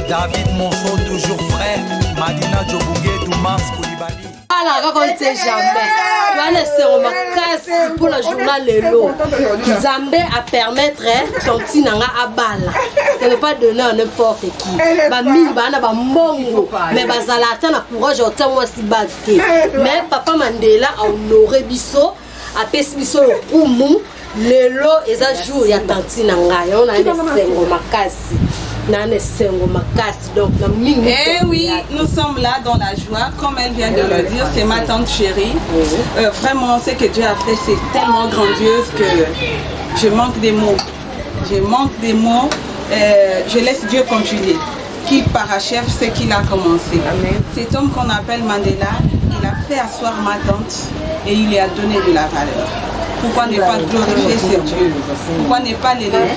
David Monfort, toujours frais. Madina Djobougué, Doumas Koulibaly. Ah là, on ne sait jamais. Tu as laissé ma casse pour le journal Lelo. Zambé à permettre son petit nanga à balle. Ce n'est pas donné à n'importe qui. Bami, bana, mongo. Mais bazalata na courage au temps aussi batté. Mais papa Mandela a honoré biso, a pes biso le poumou. Lelo et ça jour il y a tanti nanga. On a une sengo makasi. Eh oui, nous sommes là dans la joie, comme elle vient de le dire, c'est ma tante chérie. Vraiment, ce que Dieu a fait, c'est tellement grandiose que je manque des mots. Je manque des mots. Je laisse Dieu continuer, qu'il parachève ce qu'il a commencé. Cet homme qu'on appelle Mandela, il a fait asseoir ma tante et il lui a donné de la valeur. Pourquoi ne pas glorifier ce Dieu? Pourquoi ne pas l'élever?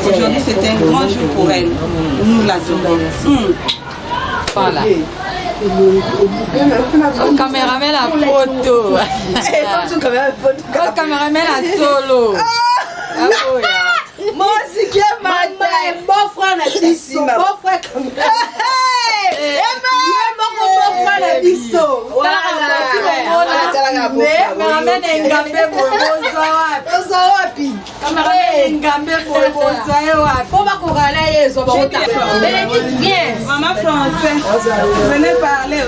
Aujourd'hui, c'est un grand jour pour elle. Nous l'adorons. Voilà. Le caméraman à photo. Le caméraman à solo. Moi aussi, qui est mon beau-frère n'a dit ça. Beau-frère comme ça. Mon beau-frère n'a dit ça. Voilà. Caméraman est ngambé bozoapi. Caméraman est ngambé bozoapi. Comment qu'on allait les hommes? Bénédicte, viens. Maman français, venez parler.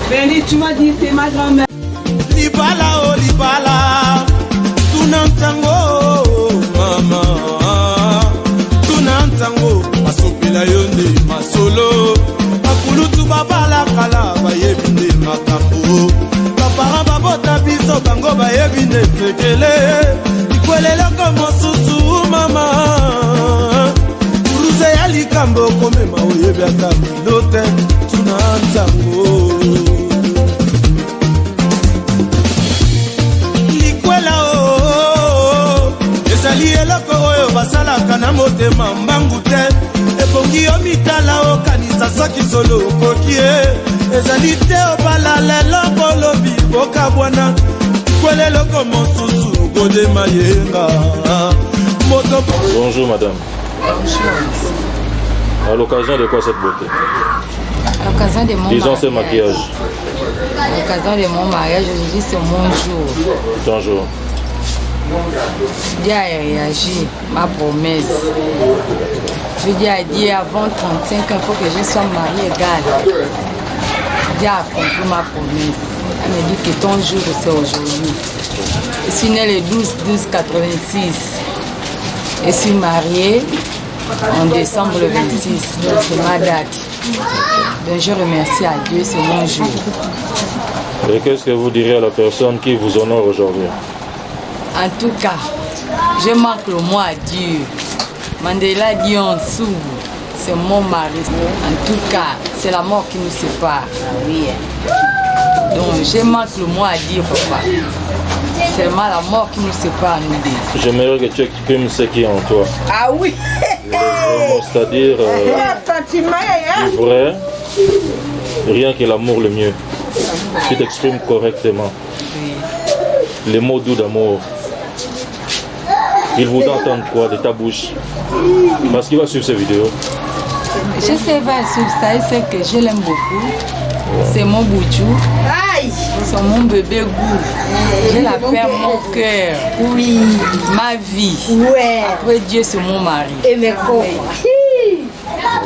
Bénédicte, tu m'as dit c'est ma grand-mère. Libala, oh Libala. Tunantango mama tunantango masopela yonde masolo akulutu babala kala bayebinde makambo kapara babota biso bango bayebinde fekele ikweleloko mosusu mama uruze ya likambo komema oyebi ata milote tunantango ezali eloko oyo basalaka na motema mbangu te ebongi yo mitala okanisa soki solo okoki ezali te obalala eloko lobi okabwana kwele eloko mosusu kodema yenga moto. Bonjour madame. À l'occasion de quoi cette beauté? À l'occasion de mon disons mariage. ce maquillage. À l'occasion de mon mariage, aujourd'hui c'est mon jour. Ton jour. Dieu a réagi, ma promesse. Je dis à Dieu avant 35 ans, il faut que je sois mariée égale. Dieu a accompli ma promesse. Elle me dit que ton jour c'est aujourd'hui. Je suis née le 12-12-86. Je suis mariée en décembre le 26. Donc c'est ma date. Donc je remercie à Dieu, c'est mon jour. Et qu'est-ce que vous direz à la personne qui vous honore aujourd'hui? En tout cas, je marque le mot à Dieu. Mandela dit en dessous, c'est mon mari. En tout cas, c'est la mort qui nous sépare. Donc, je marque le mot à Dieu, papa. C'est seulement la mort qui nous sépare, nous deux. J'aimerais que tu exprimes ce qui est en toi. Ah oui. C'est-à-dire du vrai, rien que l'amour le mieux. Tu t'exprimes correctement. Les mots doux d'amour. Il voudrait entendre quoi de ta bouche? Parce qu'il va suivre cette vidéo. Je sais pas sur ça, il sait que je l'aime beaucoup. C'est mon boutchou. C'est mon bébé goût. Je l'appelle mon cœur. Oui. Ma vie. Ouais. Après Dieu, c'est mon mari. Et mes corps.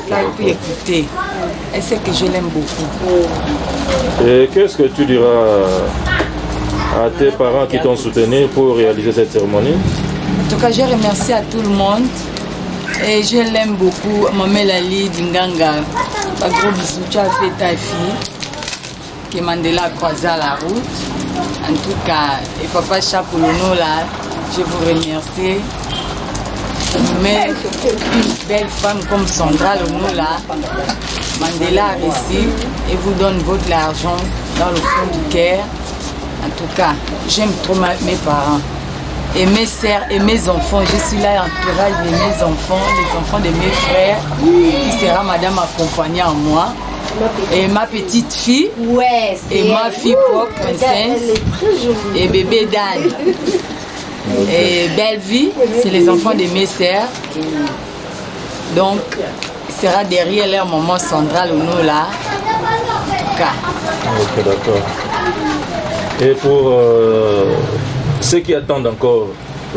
Ça, il peut écouter. Elle sait que je l'aime beaucoup. Et qu'est-ce que tu diras à tes parents qui t'ont soutenu pour réaliser cette cérémonie? En tout cas, je remercie à tout le monde et je l'aime beaucoup. Maman Lali Dinganga, un gros bisou, tu as fait ta fille qui Mandela a croisé à la route. En tout cas, et papa Chapoulono là, je vous remercie. Mais une belle femme comme Sandra Lono là, Mandela a réussi et vous donne votre argent dans le fond du cœur. En tout cas, j'aime trop mes parents. Et mes sœurs et mes enfants, je suis là entourage de mes enfants, les enfants de mes frères, qui sera madame accompagnée en moi. Et ma petite fille, et ma fille propre, princesse, et bébé Dan. Et Belle Vie, c'est les enfants de mes sœurs. Donc, il sera derrière leur maman Sandra Lono là. En tout cas. Ok, d'accord. Et pour ceux qui attendent encore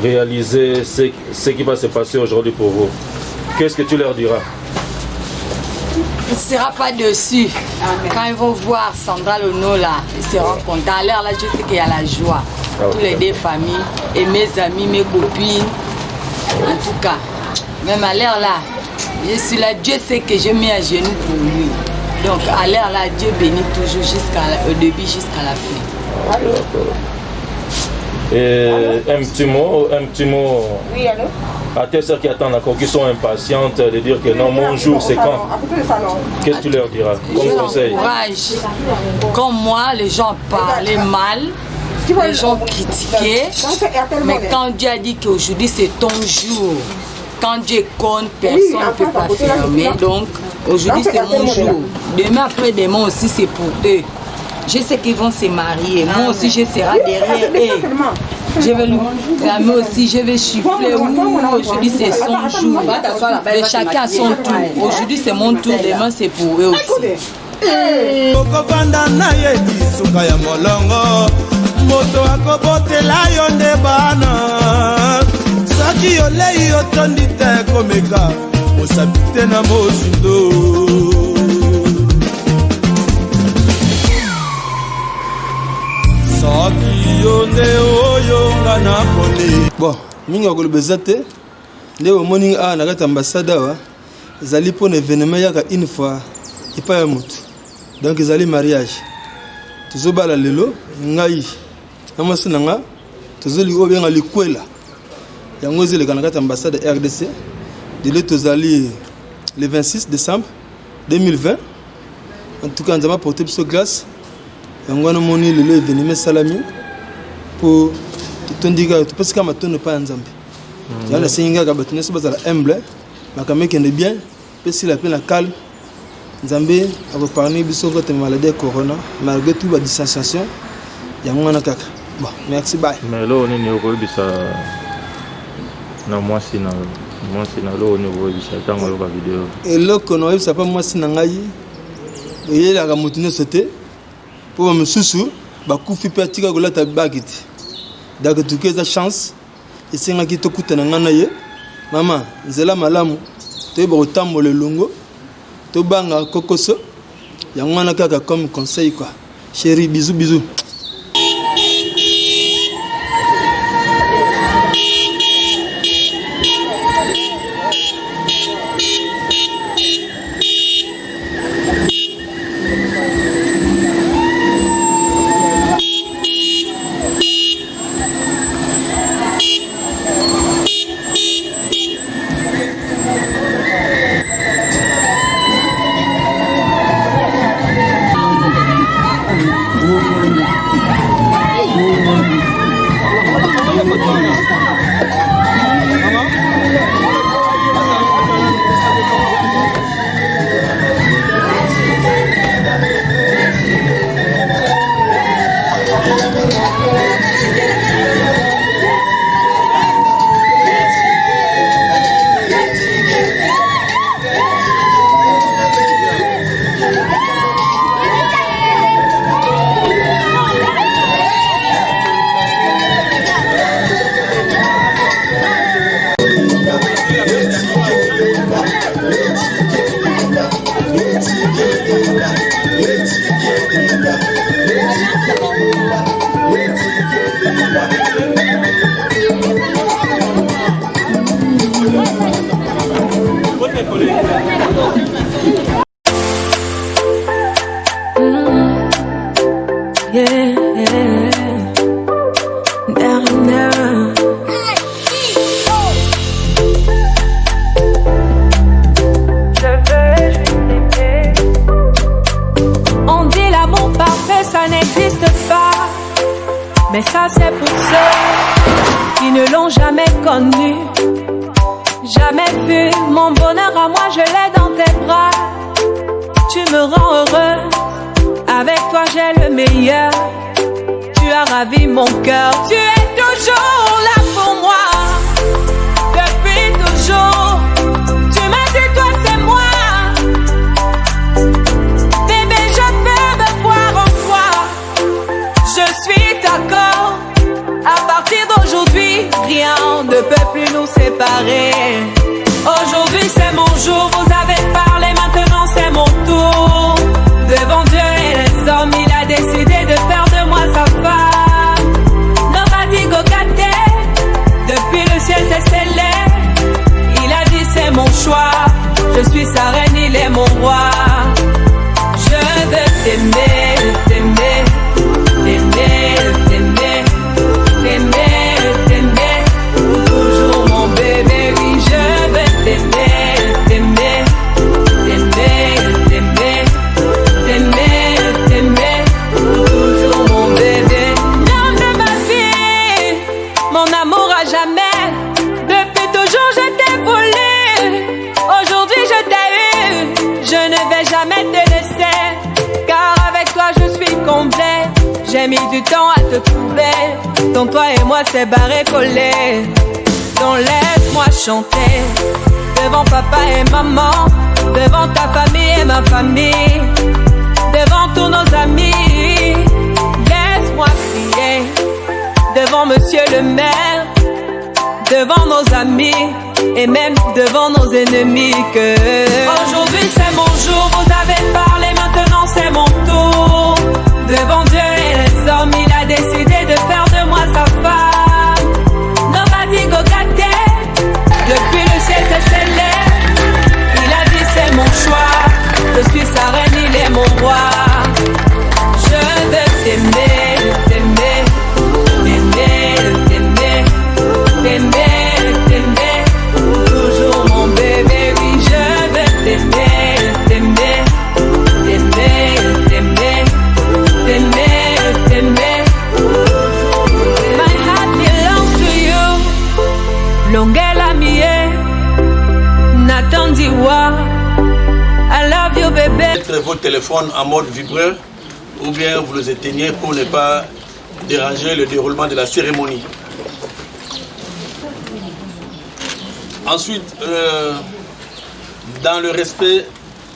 réaliser ce qui va se passer aujourd'hui pour vous, qu'est-ce que tu leur diras? Il ne sera pas dessus. Quand ils vont voir Sandra Lono là, ils seront contents. À l'heure là, je sais qu'il y a la joie. Toutes les deux familles et mes amis, mes copines. En tout cas, même à l'heure là, je suis là, Dieu sait que je mets à genoux pour lui. Donc à l'heure là, Dieu bénit toujours au début jusqu'à la fin. Et un petit mot. Oui, allô? À tes soeurs qui attendent encore, qui sont impatientes de dire que non, mon jour c'est quand? Qu'est-ce que tu leur diras comme conseil? Courage. Comme moi, les gens parlaient mal, les gens critiquaient, mais quand Dieu a dit qu'aujourd'hui c'est ton jour, quand Dieu compte, personne ne peut pas fermer. Donc aujourd'hui c'est mon jour. Demain après demain aussi c'est pour eux. Je sais qu'ils vont se marier. Moi aussi, je serai derrière eux. Je vais lui clamer aussi, je vais chiffler. Aujourd'hui, c'est son jour. Mais chacun a son tour. Aujourd'hui, c'est mon tour. Demain, c'est pour eux aussi. Bon, mingi akoloba te nde omoni awa na kati ambassade awa ezali mpona événement yaka une fois epai ya moto, donc ezali mariage. Tozobala lelo ngai na mwasi na nga tozoli oyo benga likwela yango ezeleka na kati ambassade RDC. Dele tozali le 26 décembre 2020. En tout cas nzamba porté biso grâce yango wana moni lelo événement salami pour tondika parce que matono pa nzambe. Yana singa ka batune so bazala humble makameke ne bien pesi la peine la calme. Nzambe abo parmi biso ko te maladie corona malgré tout la distanciation yango wana kaka. Bon, merci bye. Mais là on est au bisa na mwasi na lo on est au bisa tango lo ba vidéo. Et là kono ça pas mwasi na ngai et la mutune sauter pour me susu ba kufi pe tika ko lata bagiti. Donc tu as chance et c'est nga ki tokutana ngana ye mama nzela malamu to ba otambola longo to banga kokoso yango wana kaka comme conseil quoi. Chérie, bisous bisous. Mais ça c'est pour ceux qui ne l'ont jamais connu, jamais vu. Mon bonheur à moi je l'ai dans tes bras. Tu me rends heureux, avec toi j'ai le meilleur. Tu as ravi mon cœur, tu es toujours là pour moi. Depuis toujours, tu m'as dit c'est mon choix. Je suis sa reine, il est mon roi. Je veux t'aimer, t'aimer, t'aimer, t'aimer, t'aimer, t'aimer, pour toujours mon bébé. Oui, je veux t'aimer, t'aimer, t'aimer, t'aimer, t'aimer, t'aimer, pour toujours mon bébé. L'homme de ma vie, mon amour à jamais. Depuis toujours je t'ai voulu. Aujourd'hui je t'ai eu. Je ne vais jamais te laisser, car avec toi je suis complet. J'ai mis du temps à te trouver. Donc toi et moi c'est barré collé. Donc laisse-moi chanter devant papa et maman, devant ta famille et ma famille, devant tous nos amis. Laisse-moi crier devant monsieur le maire, devant nos amis et même devant nos ennemis que aujourd'hui c'est mon jour, vous avez parlé, maintenant c'est mon tour. Devant Dieu et les hommes, il a décidé de faire de moi sa femme. Nobody go get it. Depuis le ciel c'est célèbre. Il a dit c'est mon choix. Je suis sa reine, il est mon roi. Je veux t'aimer, t'aimer, t'aimer, t'aimer, t'aimer, t'aimer, toujours mon bébé. Oui, je veux t'aimer, t'aimer, t'aimer, t'aimer, t'aimer, t'aimer. My heart belongs to you. Longela mie, Nathan Diwa. I love you, bébé. Mettez votre téléphone en mode vibreur ou bien vous les éteignez pour ne pas déranger le déroulement de la cérémonie. Ensuite, dans le respect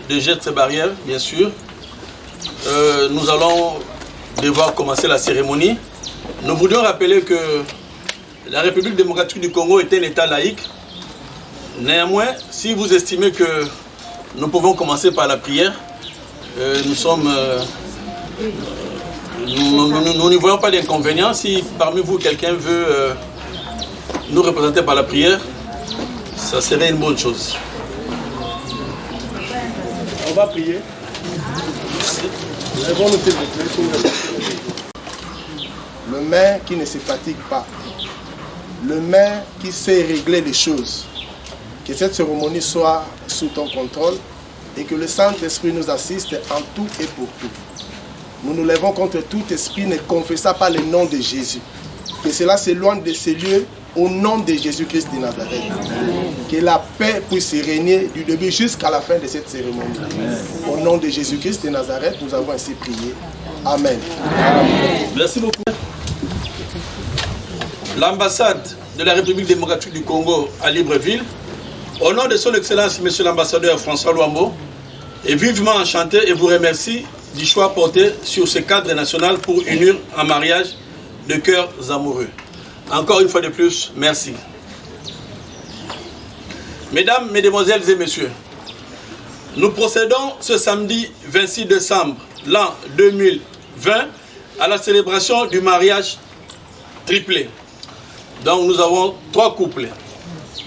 des gestes barrières, bien sûr, nous allons devoir commencer la cérémonie. Nous voudrions rappeler que la République démocratique du Congo est un État laïque. Néanmoins, si vous estimez que nous pouvons commencer par la prière, nous n'y voyons pas d'inconvénient. Si parmi vous quelqu'un veut nous représenter par la prière, ça serait une bonne chose. On va prier. Le maire qui ne se fatigue pas, le maire qui sait régler les choses. Que cette cérémonie soit sous ton contrôle et que le Saint-Esprit nous assiste en tout et pour tout. Nous nous lèvons contre tout esprit ne confessant pas le nom de Jésus. Que cela s'éloigne de ces lieux au nom de Jésus-Christ de Nazareth. Que la paix puisse régner du début jusqu'à la fin de cette cérémonie. Au nom de Jésus-Christ de Nazareth, nous avons ainsi prié. Amen. Merci beaucoup. L'ambassade de la République démocratique du Congo à Libreville, au nom de son Excellence, Monsieur l'ambassadeur François Luambo, est vivement enchanté et vous remercie du choix porté sur ce cadre national pour unir un mariage de cœurs amoureux. Encore une fois de plus, merci. Mesdames, Mesdemoiselles et Messieurs, nous procédons ce samedi 26 décembre, l'an 2020, à la célébration du mariage triplé. Donc nous avons 3 couples.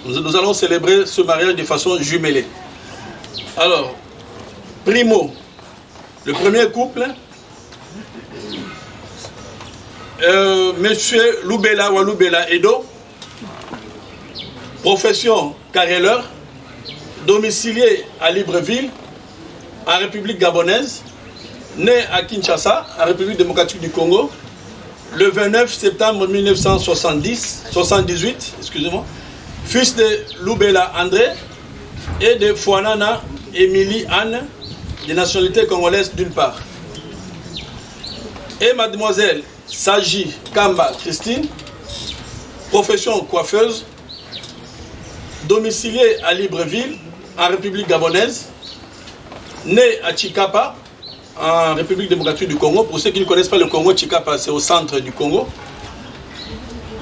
Nous allons célébrer ce mariage de façon jumelée. Alors, primo, le premier couple, Monsieur Loubela Waloubela Edo, profession carreleur, domicilié à Libreville, en République gabonaise, né à Kinshasa, en République démocratique du Congo, le 29 septembre 1978, excusez-moi, fils de Loubela André et de Fouanana Émilie Anne, de nationalité congolaise d'une part. Et mademoiselle Saji Kamba Christine, profession coiffeuse, domiciliée à Libreville, en République gabonaise, née à Chikapa, en République démocratique du Congo. Pour ceux qui ne connaissent pas le Congo, Chikapa, c'est au centre du Congo.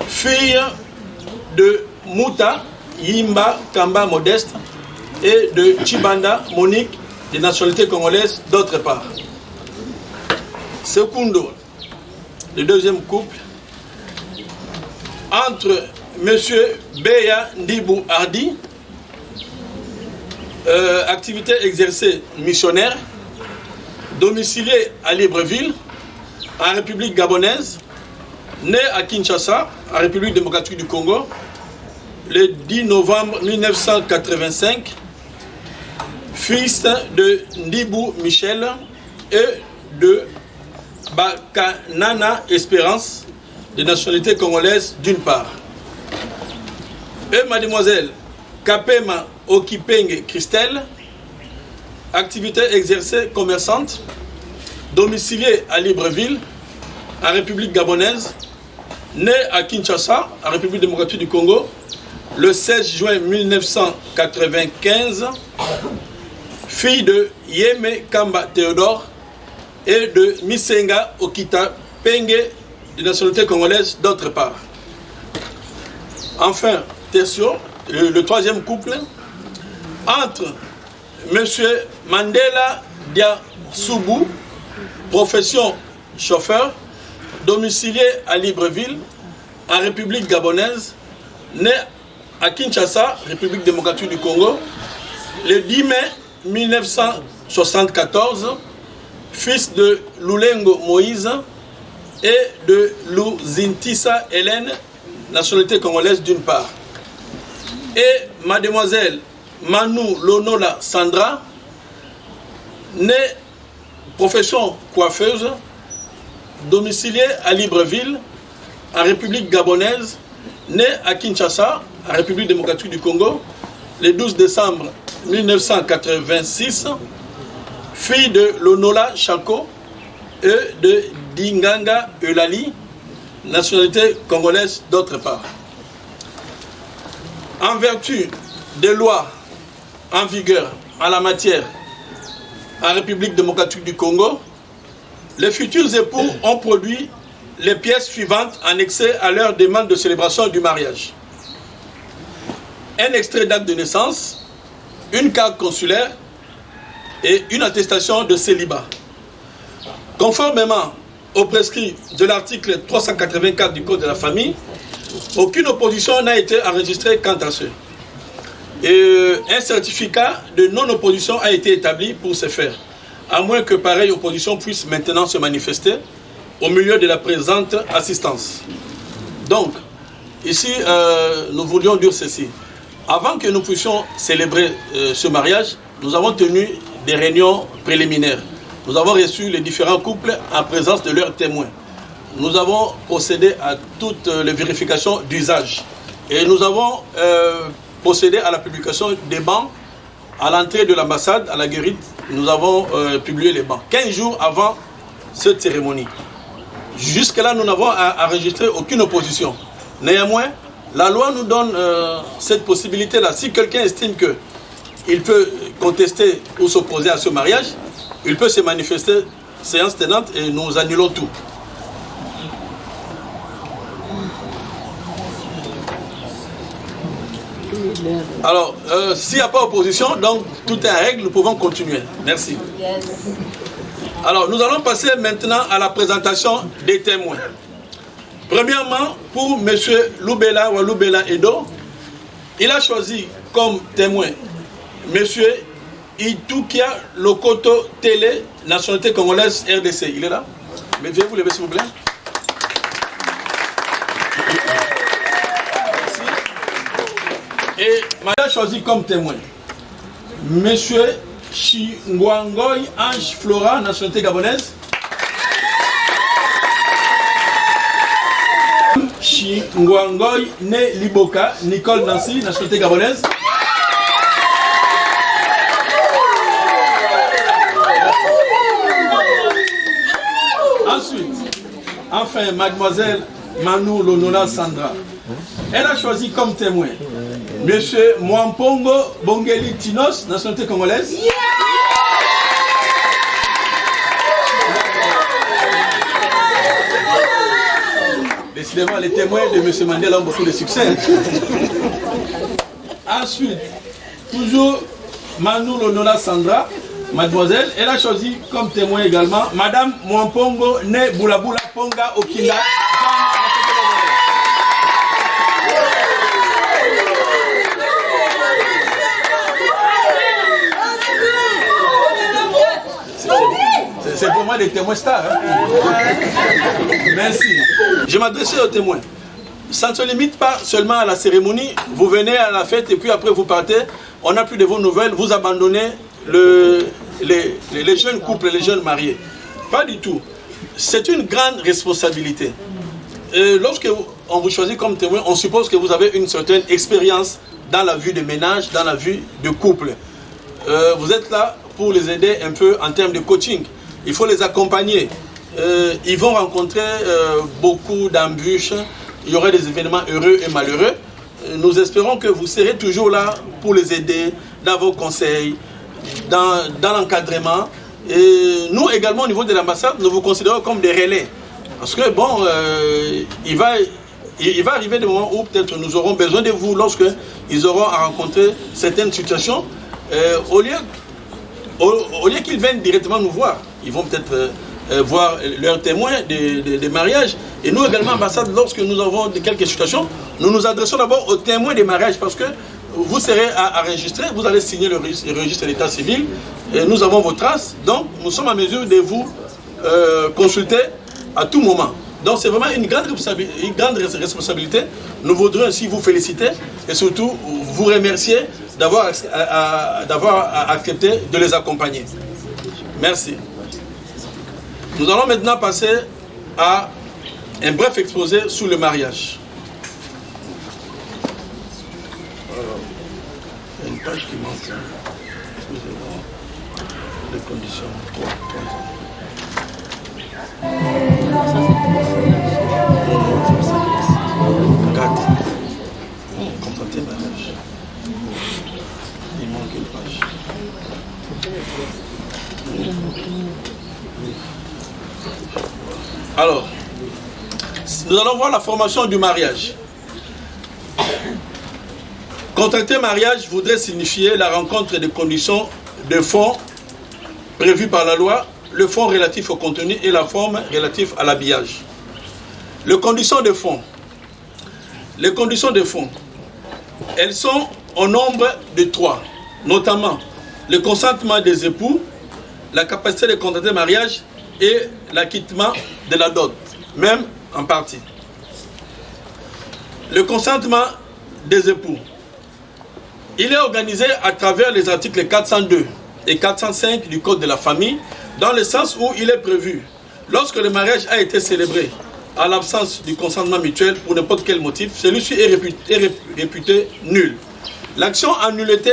Fille de Mouta Yimba Kamba Modeste et de Chibanda Monique, de nationalité congolaise d'autre part. Secundo, le deuxième couple, entre M. Beya Ndibou Hardi, activité exercée missionnaire, domicilié à Libreville, en République gabonaise, né à Kinshasa, en République démocratique du Congo, le 10 novembre 1985, fils de Ndibou Michel et de Bakanana Espérance, de nationalité congolaise d'une part. Et mademoiselle Kapema Okipenge Christelle, activité exercée commerçante, domiciliée à Libreville, en République gabonaise, née à Kinshasa, en République démocratique du Congo, le 16 juin 1995, fille de Yeme Kamba Théodore et de Misenga Okita Penge, de nationalité congolaise d'autre part. Enfin, tertio, le troisième couple, entre M. Mandela Dia Soubou, profession chauffeur, domicilié à Libreville, en République gabonaise, né à Kinshasa, République démocratique du Congo, le 10 mai 1974, fils de Lulengo Moïse et de Luzintisa Hélène, nationalité congolaise d'une part. Et mademoiselle Manu Lonola Sandra, née profession coiffeuse, domiciliée à Libreville, en République gabonaise, née à Kinshasa, en République démocratique du Congo, le 12 décembre 1986, fille de Lonola Chako et de Dinganga Eulali, nationalité congolaise d'autre part. En vertu des lois en vigueur en la matière en République démocratique du Congo, les futurs époux ont produit les pièces suivantes annexées à leur demande de célébration du mariage. Un extrait d'acte de naissance, une carte consulaire et une attestation de célibat. Conformément au prescrit de l'article 384 du Code de la famille, aucune opposition n'a été enregistrée quant à ce. Et un certificat de non-opposition a été établi pour ce faire, à moins que pareille opposition puisse maintenant se manifester au milieu de la présente assistance. Donc, ici, nous voulions dire ceci. Avant que nous puissions célébrer ce mariage, nous avons tenu des réunions préliminaires. Nous avons reçu les différents couples en présence de leurs témoins. Nous avons procédé à toutes les vérifications d'usage. Et nous avons procédé à la publication des bancs à l'entrée de l'ambassade, à la Guérite. Nous avons publié les bancs 15 jours avant cette cérémonie. Jusque-là, nous n'avons enregistré aucune opposition. Néanmoins, la loi nous donne cette possibilité-là. Si quelqu'un estime qu'il peut contester ou s'opposer à ce mariage, il peut se manifester séance tenante et nous annulons tout. Alors, s'il n'y a pas opposition, donc tout est en règle, nous pouvons continuer. Merci. Alors, nous allons passer maintenant à la présentation des témoins. Premièrement, pour M. Lubela ou Lubela Edo, il a choisi comme témoin M. Itukia Lokoto Télé, nationalité congolaise RDC. Il est là? Mais veuillez vous lever s'il vous plaît. Merci. Et madame a choisi comme témoin M. Chingwangoy Ange Flora, nationalité gabonaise. Chingwangoy Né Liboka, Nicole Nancy, nationalité gabonaise. Ensuite, enfin, mademoiselle Manu Lonola Sandra. Elle a choisi comme témoin Monsieur Mwampongo Bongeli Tinos, nationalité congolaise. Décidément, les témoins de M. Mandela ont beaucoup de succès. Ensuite, toujours Manu Lonola Sandra, mademoiselle, elle a choisi comme témoin également Madame Mwampongo Ne Boulabula Ponga Okinda. moins des témoins stars. Hein? Merci. Je m'adressais aux témoins. Ça ne se limite pas seulement à la cérémonie. Vous venez à la fête et puis après vous partez. On n'a plus de vos nouvelles. Vous abandonnez les jeunes couples, les jeunes mariés. Pas du tout. C'est une grande responsabilité. Lorsque on vous choisit comme témoin, on suppose que vous avez une certaine expérience dans la vie de ménage, dans la vie de couple. Vous êtes là pour les aider un peu en termes de coaching. Il faut les accompagner. Ils vont rencontrer beaucoup d'embûches. Il y aura des événements heureux et malheureux. Nous espérons que vous serez toujours là pour les aider dans vos conseils, dans l'encadrement. Et nous également au niveau de l'ambassade, nous vous considérons comme des relais. Parce que bon, il va arriver des moments où peut-être nous aurons besoin de vous lorsque ils auront à rencontrer certaines situations. Au lieu qu'ils viennent directement nous voir, ils vont peut-être voir leurs témoins des mariages. Et nous également, ambassade, lorsque nous avons quelques situations, nous nous adressons d'abord aux témoins des mariages parce que vous serez à enregistrer, vous allez signer le registre de l'état civil, et nous avons vos traces, donc nous sommes en mesure de vous consulter à tout moment. Donc c'est vraiment une grande responsabilité. Nous voudrions ainsi vous féliciter et surtout vous remercier d'avoir accepté de les accompagner. Merci. Nous allons maintenant passer à un bref exposé sur le mariage. Il y a une page qui manque. Excusez-moi. Les conditions. 3 ans. Contracté mariage. Il manque une page. Alors, nous allons voir la formation du mariage. Contracter mariage voudrait signifier la rencontre des conditions de fond prévues par la loi, le fond relatif au contenu et la forme relative à l'habillage. Les conditions de fond. Les conditions de fond, elles sont au nombre de 3, notamment le consentement des époux, la capacité de contracter mariage et l'acquittement de la dot, même en partie. Le consentement des époux, il est organisé à travers les articles 402 et 405 du Code de la famille, dans le sens où il est prévu, lorsque le mariage a été célébré à l'absence du consentement mutuel pour n'importe quel motif, celui-ci est réputé nul. L'action en nullité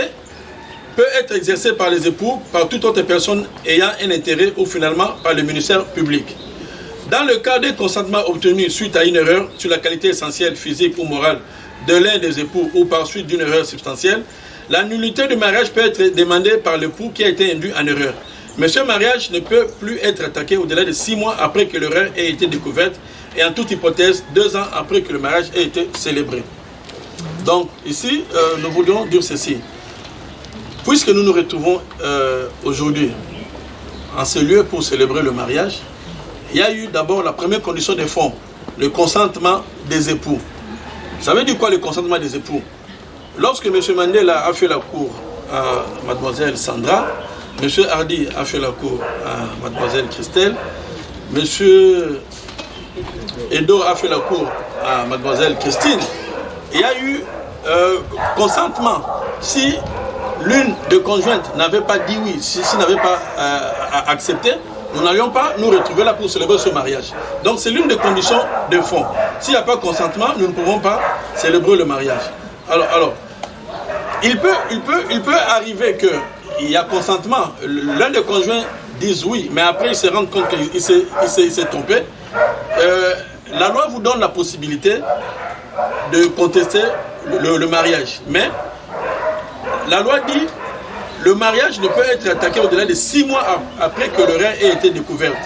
peut être exercée par les époux, par toute autre personne ayant un intérêt ou finalement par le ministère public. Dans le cas d'un consentement obtenu suite à une erreur sur la qualité essentielle, physique ou morale de l'un des époux ou par suite d'une erreur substantielle, la nullité du mariage peut être demandée par l'époux qui a été induit en erreur. Mais ce mariage ne peut plus être attaqué au-delà de 6 mois après que l'erreur ait été découverte et en toute hypothèse 2 ans après que le mariage ait été célébré. Donc ici, nous voudrions dire ceci. Puisque nous nous retrouvons aujourd'hui en ce lieu pour célébrer le mariage, il y a eu d'abord la première condition de fond, le consentement des époux. Vous savez du quoi le consentement des époux? Lorsque M. Mandela a fait la cour à Mademoiselle Sandra, M. Hardy a fait la cour à Mademoiselle Christelle, M. Edo a fait la cour à Mademoiselle Christine, il y a eu consentement. Si l'une des conjointes n'avait pas dit oui, si n'avait pas accepté, nous n'allions pas nous retrouver là pour célébrer ce mariage. Donc c'est l'une des conditions de fond. S'il n'y a pas consentement, nous ne pouvons pas célébrer le mariage. Alors il peut arriver qu'il y a consentement, l'un des conjoints dise oui, mais après il se rend compte qu'il s'est trompé. La loi vous donne la possibilité de contester le mariage. Mais la loi dit le mariage ne peut être attaqué au-delà de 6 mois après que l'erreur ait été découverte.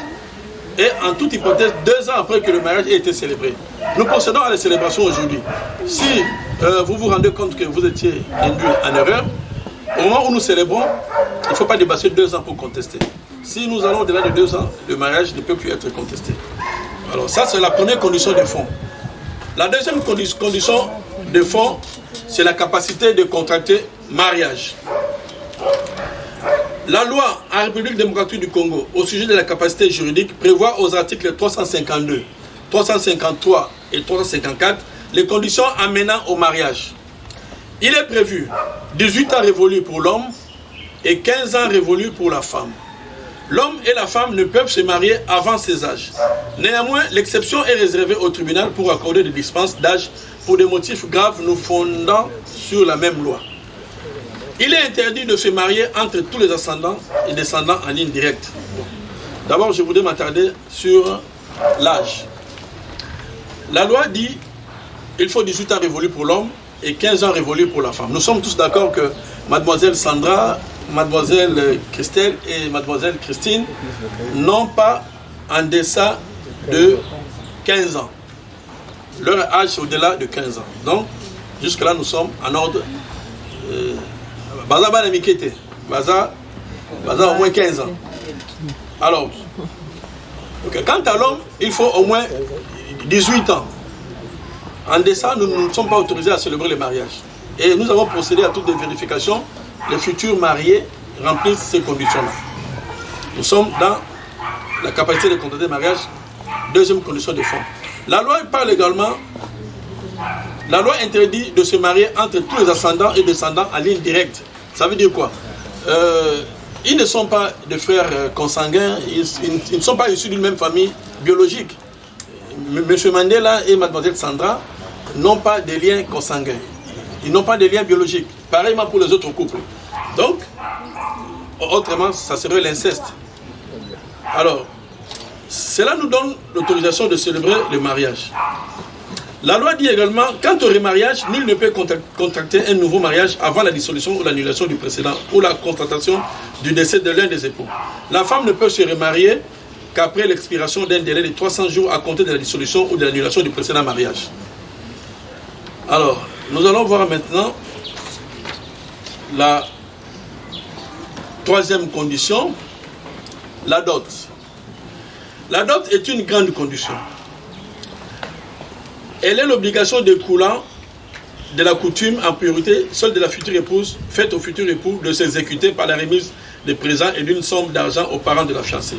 Et en toute hypothèse, 2 ans après que le mariage ait été célébré. Nous procédons à la célébration aujourd'hui. Si vous vous rendez compte que vous étiez induit en erreur, au moment où nous célébrons, il ne faut pas dépasser 2 ans pour contester. Si nous allons au-delà de 2 ans, le mariage ne peut plus être contesté. Alors ça, c'est la première condition de fond. La deuxième condition de fond, c'est la capacité de contracter mariage. La loi en République démocratique du Congo au sujet de la capacité juridique prévoit aux articles 352, 353 et 354 les conditions amenant au mariage. Il est prévu 18 ans révolus pour l'homme et 15 ans révolus pour la femme. L'homme et la femme ne peuvent se marier avant ces âges. Néanmoins, l'exception est réservée au tribunal pour accorder des dispenses d'âge pour des motifs graves nous fondant sur la même loi. Il est interdit de se marier entre tous les ascendants et descendants en ligne directe. D'abord, je voudrais m'attarder sur l'âge. La loi dit qu'il faut 18 ans révolus pour l'homme et 15 ans révolus pour la femme. Nous sommes tous d'accord que mademoiselle Sandra, mademoiselle Christelle et mademoiselle Christine n'ont pas en deçà de 15 ans. Leur âge est au-delà de 15 ans. Donc, jusque-là, nous sommes en ordre. Baza Banamikete. Baza au moins 15 ans. Alors, quant à l'homme, il faut au moins 18 ans. En deçà, nous ne sommes pas autorisés à célébrer le mariage. Et nous avons procédé à toutes les vérifications. Les futurs mariés remplissent ces conditions-là. Nous sommes dans la capacité de contracter le mariage, deuxième condition de fond. La loi parle également, la loi interdit de se marier entre tous les ascendants et descendants en ligne directe. Ça veut dire quoi? Ils ne sont pas des frères consanguins, ils ne sont pas issus d'une même famille biologique. Monsieur Mandela et mademoiselle Sandra n'ont pas de liens consanguins. Ils n'ont pas de liens biologiques. Pareillement pour les autres couples. Donc, autrement, ça serait l'inceste. Alors, cela nous donne l'autorisation de célébrer le mariage. La loi dit également, quant au remariage, nul ne peut contracter un nouveau mariage avant la dissolution ou l'annulation du précédent ou la constatation du décès de l'un des époux. La femme ne peut se remarier qu'après l'expiration d'un délai de 300 jours à compter de la dissolution ou de l'annulation du précédent mariage. Alors, nous allons voir maintenant la troisième condition, la dot. La dot est une grande condition. Elle est l'obligation découlant de la coutume en priorité, celle de la future épouse, faite au futur époux, de s'exécuter par la remise de présents et d'une somme d'argent aux parents de la fiancée.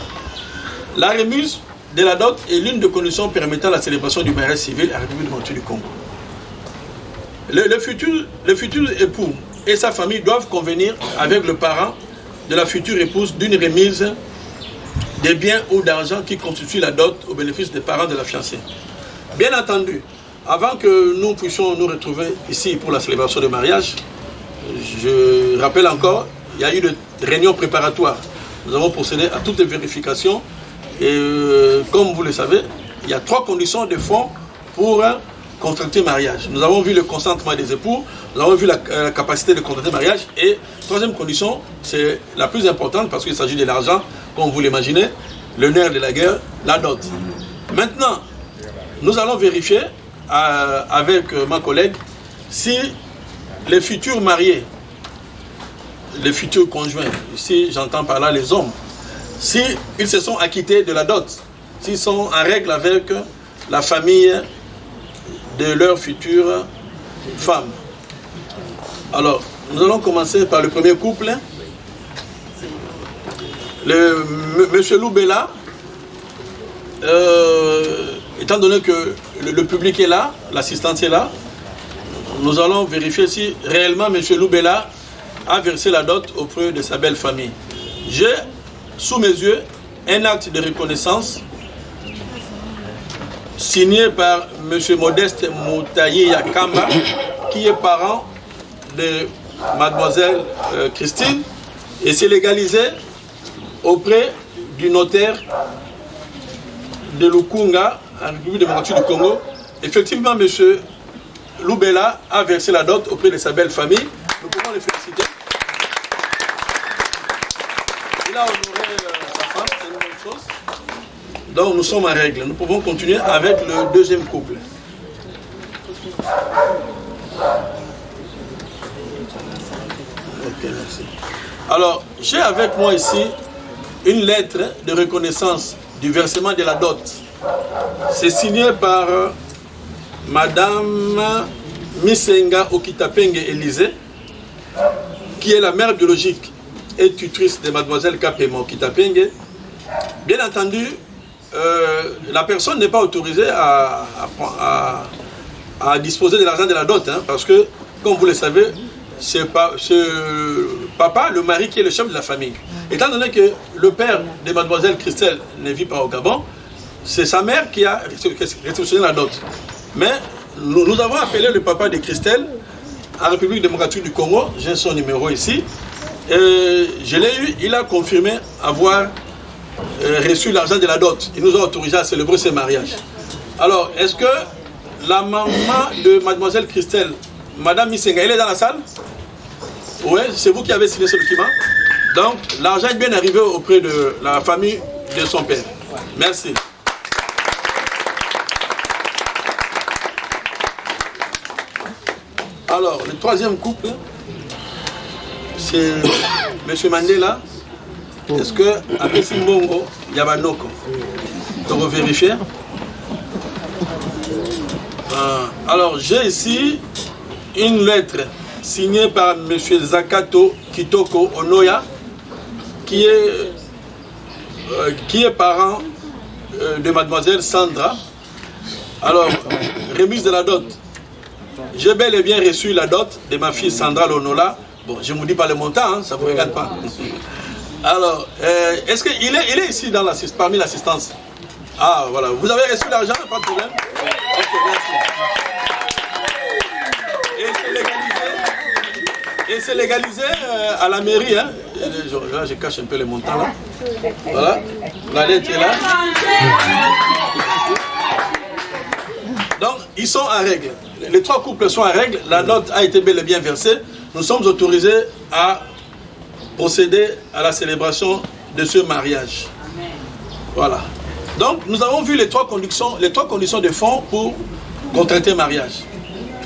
La remise de la dot est l'une des conditions permettant la célébration du mariage civil à la République démocratique du Congo. Le futur époux et sa famille doivent convenir avec le parent de la future épouse d'une remise des biens ou d'argent qui constituent la dot au bénéfice des parents de la fiancée. Bien entendu, avant que nous puissions nous retrouver ici pour la célébration du mariage, je rappelle encore, il y a eu des réunions préparatoires. Nous avons procédé à toutes les vérifications et comme vous le savez, il y a 3 conditions de fond pour contracter mariage. Nous avons vu le consentement des époux, nous avons vu la capacité de contracter mariage et troisième condition, c'est la plus importante parce qu'il s'agit de l'argent, comme vous l'imaginez, le nerf de la guerre, la dot. Maintenant, nous allons vérifier avec ma collègue si les futurs mariés, les futurs conjoints, ici j'entends par là les hommes, si ils se sont acquittés de la dot, s'ils sont en règle avec la famille de leur future femme. Alors, nous allons commencer par le premier couple. Monsieur Loubela, étant donné que le public est là, l'assistance est là, nous allons vérifier si réellement M. Loubela a versé la dot auprès de sa belle famille. J'ai sous mes yeux un acte de reconnaissance signé par M. Modeste Moutaye Yakamba, qui est parent de mademoiselle Christine, et c'est légalisé auprès du notaire de Lukunga, en République démocratique du Congo. Effectivement, M. Loubela a versé la dot auprès de sa belle famille. Nous pouvons le féliciter. Il a honoré sa femme, c'est une bonne chose. Donc nous sommes en règle. Nous pouvons continuer avec le deuxième couple. Ok, merci. Alors, j'ai avec moi ici une lettre de reconnaissance du versement de la dot. C'est signé par Madame Misenga Okitapenge Élysée, qui est la mère biologique et tutrice de mademoiselle Kapemo Kitapenge. Bien entendu, la personne n'est pas autorisée à disposer de l'argent de la dot, hein, parce que, comme vous le savez, c'est papa, le mari, qui est le chef de la famille. Étant donné que le père de mademoiselle Christelle ne vit pas au Gabon, c'est sa mère qui a réceptionné la dot. Mais nous avons appelé le papa de Christelle en République démocratique du Congo, j'ai son numéro ici, je l'ai eu, il a confirmé avoir reçu l'argent de la dot. Il nous a autorisé à célébrer ce mariage. Alors, est-ce que la maman de mademoiselle Christelle, madame Missenga, elle est dans la salle? Oui, c'est vous qui avez signé ce document. Donc, l'argent est bien arrivé auprès de la famille de son père. Merci. Alors, le troisième couple, c'est M. Mandela. Est-ce que, après Simbongo, Yabanoko, on va vérifier. Alors, j'ai ici une lettre signée par M. Zakato Kitoko Onoya, qui est parent de mademoiselle Sandra. Alors, remise de la dot. J'ai bel et bien reçu la dot de ma fille Sandra Lonola. Bon, je ne vous dis pas le montant, hein, ça ne vous regarde pas. Alors, est-ce qu'il est ici dans parmi l'assistance? Ah, voilà. Vous avez reçu l'argent, pas de problème? Ok, merci. Et c'est légalisé à la mairie. Hein. Là, je cache un peu les montants. Là. Voilà. La lettre est là. Donc, ils sont en règle. Les trois couples sont en règle. La note a été bel et bien versée. Nous sommes autorisés à procéder à la célébration de ce mariage. Voilà. Donc, nous avons vu les trois conditions de fond pour contracter un mariage.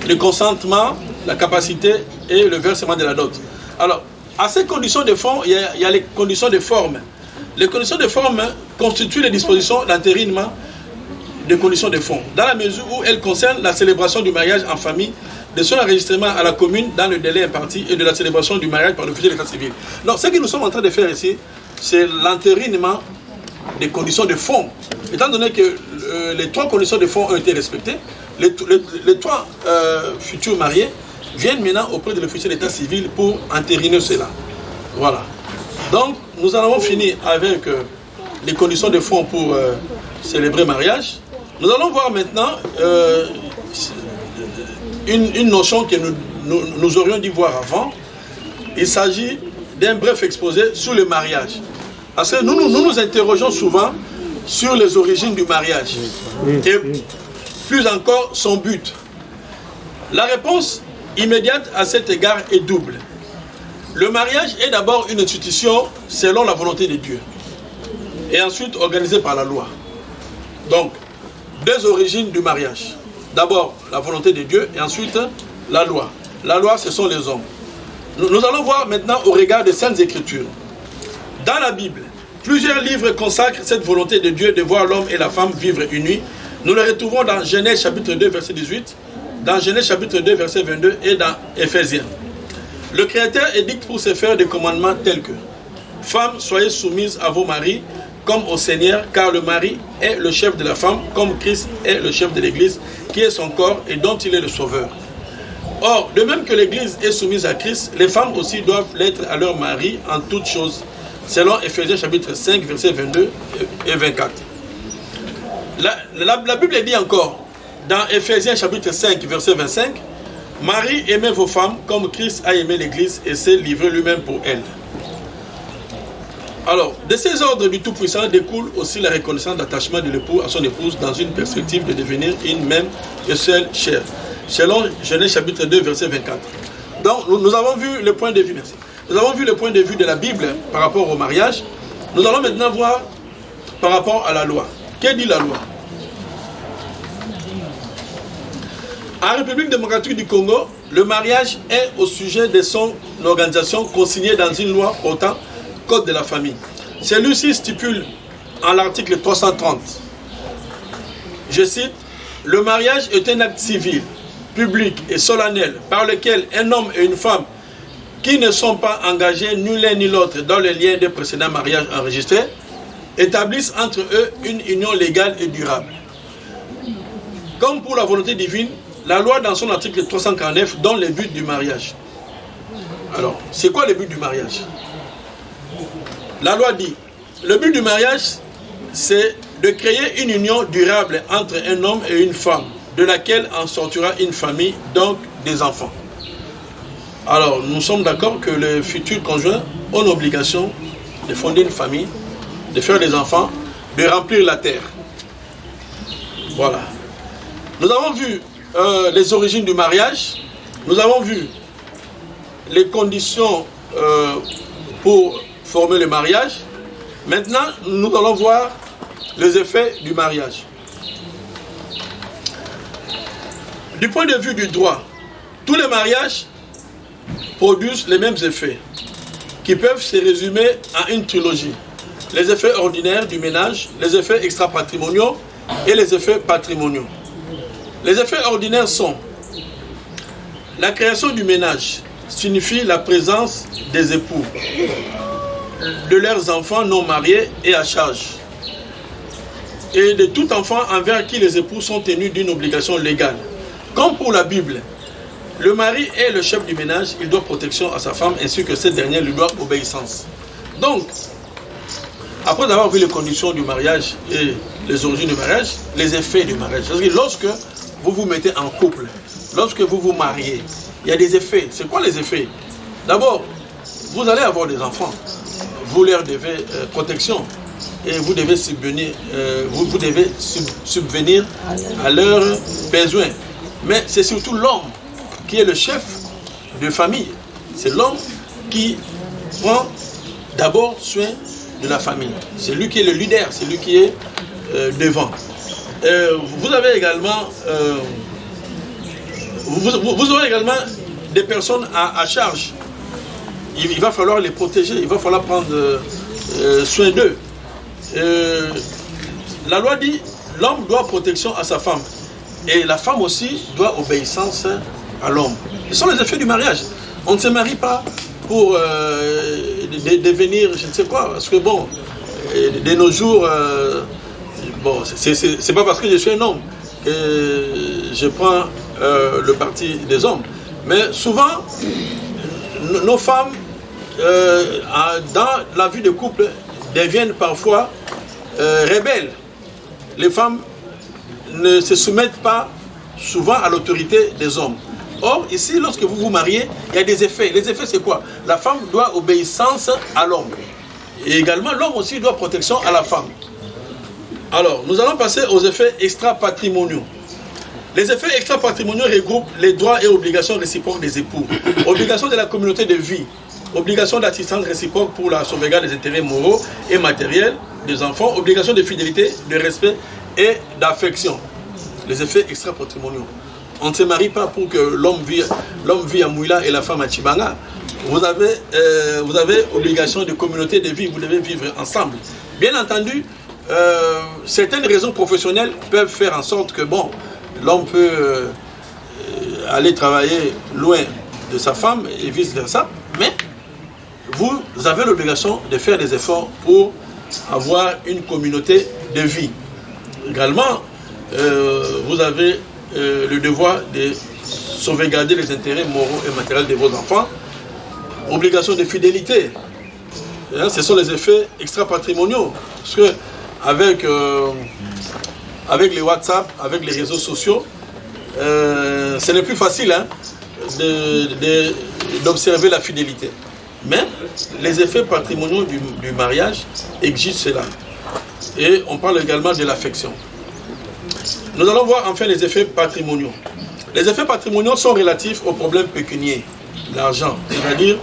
Le consentement, la capacité et le versement de la dot. Alors, à ces conditions de fond, il y a les conditions de forme. Les conditions de forme constituent les dispositions d'entérinement des conditions de fond, dans la mesure où elles concernent la célébration du mariage en famille, de son enregistrement à la commune dans le délai imparti et de la célébration du mariage par l'officier de l'état civil. Donc, ce que nous sommes en train de faire ici, c'est l'entérinement des conditions de fond. Étant donné que les trois conditions de fond ont été respectées, les trois futurs mariés viennent maintenant auprès de l'officier de l'état civil pour entériner cela. Voilà. Donc, nous en avons fini avec les conditions de fond pour célébrer mariage. Nous allons voir maintenant une notion que nous aurions dû voir avant. Il s'agit d'un bref exposé sur le mariage. Parce que nous interrogeons souvent sur les origines du mariage. Et plus encore, son but. La réponse immédiate à cet égard est double. Le mariage est d'abord une institution selon la volonté de Dieu. Et ensuite organisée par la loi. Donc, deux origines du mariage. D'abord, la volonté de Dieu et ensuite, la loi. La loi, ce sont les hommes. Nous allons voir maintenant au regard des Saintes Écritures. Dans la Bible, plusieurs livres consacrent cette volonté de Dieu de voir l'homme et la femme vivre unis. Nous le retrouvons dans Genèse chapitre 2, verset 18, dans Genèse chapitre 2, verset 22 et dans Éphésiens. Le Créateur édicte pour se faire des commandements tels que: femmes, soyez soumises à vos maris comme au Seigneur, car le mari est le chef de la femme, comme Christ est le chef de l'Église, qui est son corps et dont il est le sauveur. Or, de même que l'Église est soumise à Christ, les femmes aussi doivent l'être à leur mari en toutes choses, selon Éphésiens chapitre 5, versets 22 et 24. La Bible dit encore, dans Éphésiens chapitre 5, verset 25, « Marie, aimez vos femmes comme Christ a aimé l'Église et s'est livré lui-même pour elle. » Alors, de ces ordres du Tout-Puissant découle aussi la reconnaissance d'attachement de l'époux à son épouse dans une perspective de devenir une même et seule chair, selon Genèse chapitre 2, verset 24. Donc, nous avons vu le point de vue, merci. Nous avons vu le point de vue de la Bible par rapport au mariage. Nous allons maintenant voir par rapport à la loi. Que dit la loi? En République démocratique du Congo, le mariage est au sujet de son organisation consignée dans une loi portant Code de la famille. Celui-ci stipule en l'article 330, je cite, « Le mariage est un acte civil, public et solennel par lequel un homme et une femme qui ne sont pas engagés ni l'un ni l'autre dans les liens des précédents mariages enregistrés établissent entre eux une union légale et durable. Comme pour la volonté divine, la loi dans son article 349 donne les buts du mariage. Alors, c'est quoi le but du mariage? La loi dit, le but du mariage, c'est de créer une union durable entre un homme et une femme, de laquelle en sortira une famille, donc des enfants. Alors, nous sommes d'accord que les futurs conjoints ont l'obligation de fonder une famille, de faire des enfants, de remplir la terre. Voilà. Nous avons vu les origines du mariage, nous avons vu les conditions pour former le mariage. Maintenant, nous allons voir les effets du mariage. Du point de vue du droit, tous les mariages produisent les mêmes effets, qui peuvent se résumer à une trilogie. Les effets ordinaires du ménage, les effets extra-patrimoniaux et les effets patrimoniaux. Les effets ordinaires sont: la création du ménage signifie la présence des époux, de leurs enfants non mariés et à charge, et de tout enfant envers qui les époux sont tenus d'une obligation légale. Comme pour la Bible, le mari est le chef du ménage, il doit protection à sa femme ainsi que cette dernière lui doit obéissance. Donc, après avoir vu les conditions du mariage et les origines du mariage, les effets du mariage. Parce que lorsque vous vous mettez en couple, lorsque vous vous mariez, il y a des effets. C'est quoi les effets? D'abord, vous allez avoir des enfants. Vous leur devez protection et vous devez subvenir, subvenir à leurs besoins. Mais c'est surtout l'homme qui est le chef de famille. C'est l'homme qui prend d'abord soin de la famille. C'est lui qui est le leader, c'est lui qui est devant. Vous avez également, vous aurez également des personnes à charge. Il va falloir les protéger, il va falloir prendre soin d'eux. La loi dit, l'homme doit protection à sa femme. Et la femme aussi doit obéissance à l'homme. Ce sont les effets du mariage. On ne se marie pas pour devenir je ne sais quoi. Parce que bon, de nos jours, bon, c'est pas parce que je suis un homme que je prends le parti des hommes. Mais souvent, nos femmes, dans la vie de couple, deviennent parfois rebelles. Les femmes ne se soumettent pas souvent à l'autorité des hommes. Or, ici, lorsque vous vous mariez, il y a des effets. Les effets, c'est quoi? La femme doit obéissance à l'homme. Et également, l'homme aussi doit protection à la femme. Alors, nous allons passer aux effets extra-patrimoniaux. Les effets extra-patrimoniaux regroupent les droits et obligations réciproques des époux. Obligation de la communauté de vie. Obligation d'assistance réciproque pour la sauvegarde des intérêts moraux et matériels des enfants. Obligation de fidélité, de respect et d'affection. Les effets extra-patrimoniaux. On ne se marie pas pour que l'homme vit à Mouila et la femme à Chibanga. Vous avez obligation de communauté de vie, vous devez vivre ensemble. Bien entendu, certaines raisons professionnelles peuvent faire en sorte que bon, l'homme peut aller travailler loin de sa femme et vice-versa, mais vous avez l'obligation de faire des efforts pour avoir une communauté de vie. Également, vous avez le devoir de sauvegarder les intérêts moraux et matériels de vos enfants. Obligation de fidélité. Ce sont les effets extra-patrimoniaux. Parce que avec les WhatsApp, avec les réseaux sociaux, ce n'est plus facile d'observer la fidélité. Mais les effets patrimoniaux du mariage exigent cela. Et on parle également de l'affection. Nous allons voir enfin les effets patrimoniaux. Les effets patrimoniaux sont relatifs aux problèmes pécuniaires, l'argent, c'est-à-dire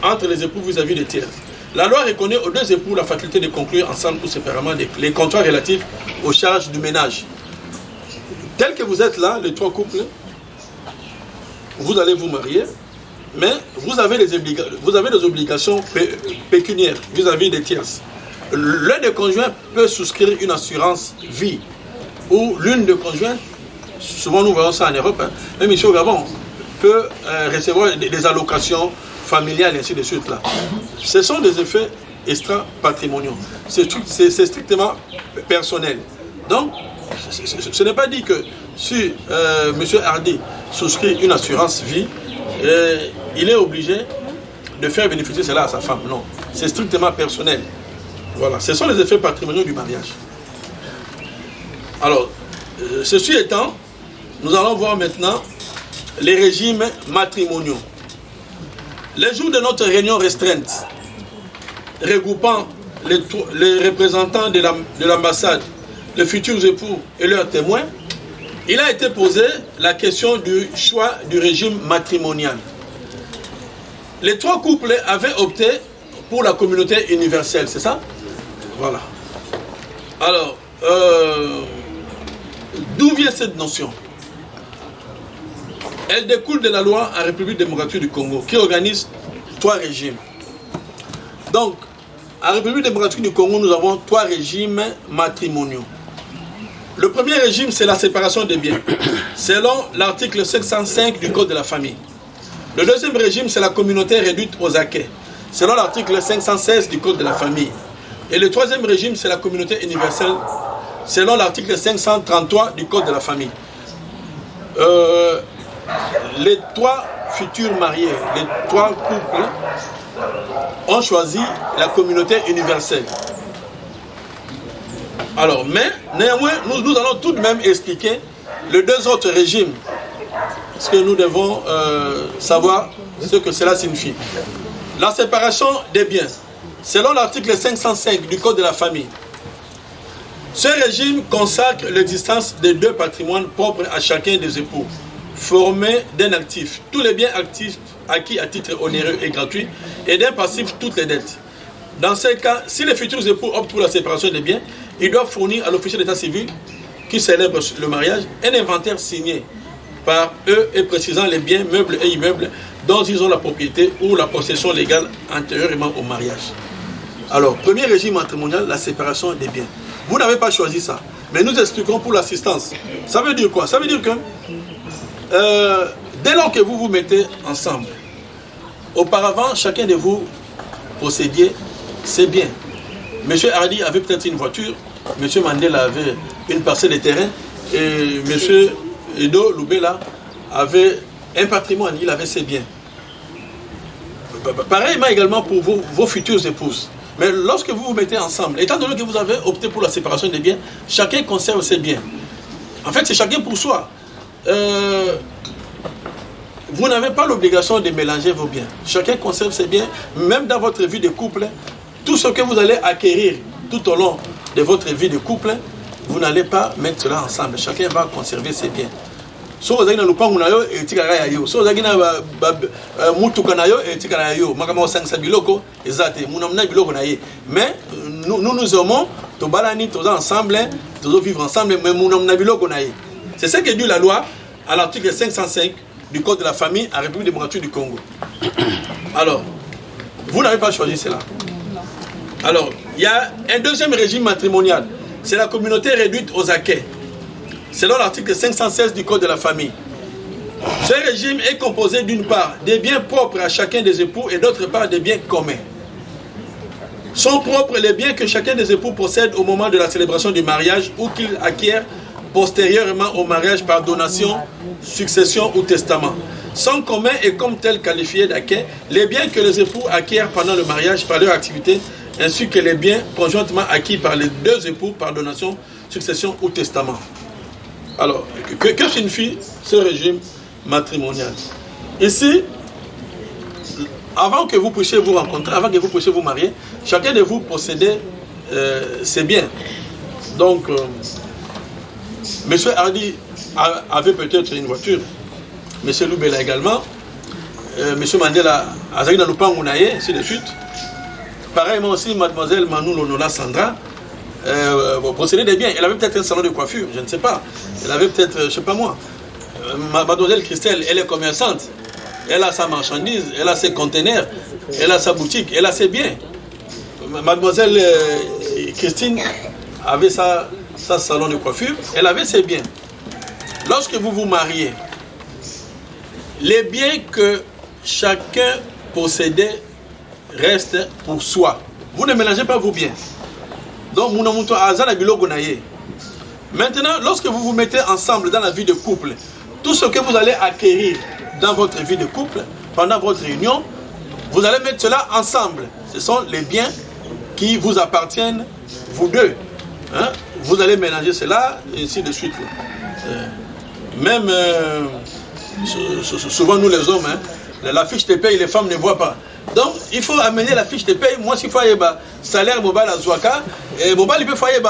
entre les époux vis-à-vis des tiers. La loi reconnaît aux deux époux la faculté de conclure ensemble ou séparément les contrats relatifs aux charges du ménage. Tel que vous êtes là, les trois couples, vous allez vous marier, mais vous avez des obligations pécuniaires vis-à-vis des tierces. L'un des conjoints peut souscrire une assurance vie, ou l'une des conjointes, souvent nous voyons ça en Europe, même ici au Gabon, peut recevoir des allocations familiales et ainsi de suite là. Ce sont des effets extra-patrimoniaux. C'est strictement personnel. Donc, ce n'est pas dit que si M. Hardy souscrit une assurance vie, il est obligé de faire bénéficier cela à sa femme. Non, c'est strictement personnel. Voilà, ce sont les effets patrimoniaux du mariage. Alors, ceci étant, nous allons voir maintenant les régimes matrimoniaux. Les jours de notre réunion restreinte, regroupant les représentants de l'ambassade, les futurs époux et leurs témoins, il a été posé la question du choix du régime matrimonial. Les 3 couples avaient opté pour la communauté universelle, c'est ça? Voilà. Alors, d'où vient cette notion? Elle découle de la loi en République démocratique du Congo qui organise 3 régimes. Donc, en République démocratique du Congo, nous avons 3 régimes matrimoniaux. Le premier régime, c'est la séparation des biens, selon l'article 505 du Code de la famille. Le deuxième régime, c'est la communauté réduite aux acquets, selon l'article 516 du Code de la famille. Et le troisième régime, c'est la communauté universelle, selon l'article 533 du Code de la famille. Les 3 futurs mariés, les 3 couples, ont choisi la communauté universelle. Alors, mais néanmoins, nous allons tout de même expliquer les 2 autres régimes, parce que nous devons savoir ce que cela signifie. La séparation des biens, selon l'article 505 du Code de la famille. Ce régime consacre l'existence de 2 patrimoines propres à chacun des époux, formés d'un actif, tous les biens actifs acquis à titre onéreux et gratuit, et d'un passif, toutes les dettes. Dans ces cas, si les futurs époux optent pour la séparation des biens, ils doivent fournir à l'officier d'état civil qui célèbre le mariage un inventaire signé par eux et précisant les biens, meubles et immeubles dont ils ont la propriété ou la possession légale antérieurement au mariage. Alors, premier régime matrimonial, la séparation des biens. Vous n'avez pas choisi ça, mais nous expliquons pour l'assistance. Ça veut dire quoi? Ça veut dire que dès lors que vous vous mettez ensemble, auparavant, chacun de vous possédiez ses biens. Monsieur Hardy avait peut-être une voiture, Monsieur Mandela avait une parcelle de terrain, et Monsieur Edo Lubela avait un patrimoine, il avait ses biens. Pareillement également pour vos futures épouses. Mais lorsque vous vous mettez ensemble, étant donné que vous avez opté pour la séparation des biens, chacun conserve ses biens. En fait, c'est chacun pour soi. Vous n'avez pas l'obligation de mélanger vos biens. Chacun conserve ses biens, même dans votre vie de couple. Tout ce que vous allez acquérir tout au long de votre vie de couple, vous n'allez pas mettre cela ensemble. Chacun va conserver ses biens. So vous avez na lupangu na yo etikara ya yo. So vous avez na mutuka na yo etikara ya yo. Makama osangisa biloko ezate munamna biloko na ye. Mais nous aimons to balani tous ensemble, tous vivre ensemble mais munamna biloko na ye. C'est ce que dit la loi à l'article 505 du Code de la famille en République démocratique du Congo. Alors, vous n'avez pas choisi cela. Alors, il y a un deuxième régime matrimonial. C'est la communauté réduite aux acquets. Selon l'article 516 du Code de la famille. Ce régime est composé d'une part des biens propres à chacun des époux et d'autre part des biens communs. Sont propres les biens que chacun des époux possède au moment de la célébration du mariage ou qu'il acquiert postérieurement au mariage par donation, succession ou testament. Sont communs et comme tels qualifiés d'acquets les biens que les époux acquièrent pendant le mariage par leur activité ainsi que les biens conjointement acquis par les 2 époux par donation, succession ou testament. Alors, que signifie ce régime matrimonial? Ici, avant que vous puissiez vous rencontrer, avant que vous puissiez vous marier, chacun de vous possédait ses biens. Donc, M. Hardy avait peut-être une voiture, M. Lubela également, M. Mandela Azagina Lupangunaye, ainsi de suite. Pareillement aussi, Mademoiselle Manou Lonola Sandra possédait des biens. Elle avait peut-être un salon de coiffure, je ne sais pas. Elle avait peut-être, je ne sais pas moi. Mademoiselle Christelle, elle est commerçante. Elle a sa marchandise, elle a ses conteneurs, elle a sa boutique, elle a ses biens. Mademoiselle Christine avait sa salon de coiffure, elle avait ses biens. Lorsque vous vous mariez, les biens que chacun possédait restent pour soi. Vous ne mélangez pas vos biens. Donc, maintenant, lorsque vous vous mettez ensemble dans la vie de couple, tout ce que vous allez acquérir dans votre vie de couple, pendant votre réunion, vous allez mettre cela ensemble. Ce sont les biens qui vous appartiennent, vous deux. Hein? Vous allez mélanger cela, et ainsi de suite. Même, souvent nous les hommes, hein, la fiche de paye, les femmes ne voient pas. Donc, il faut amener la fiche de paye. Moi, si il faut y avoir salaire mobile à Zouaka, et mobile, il peut faire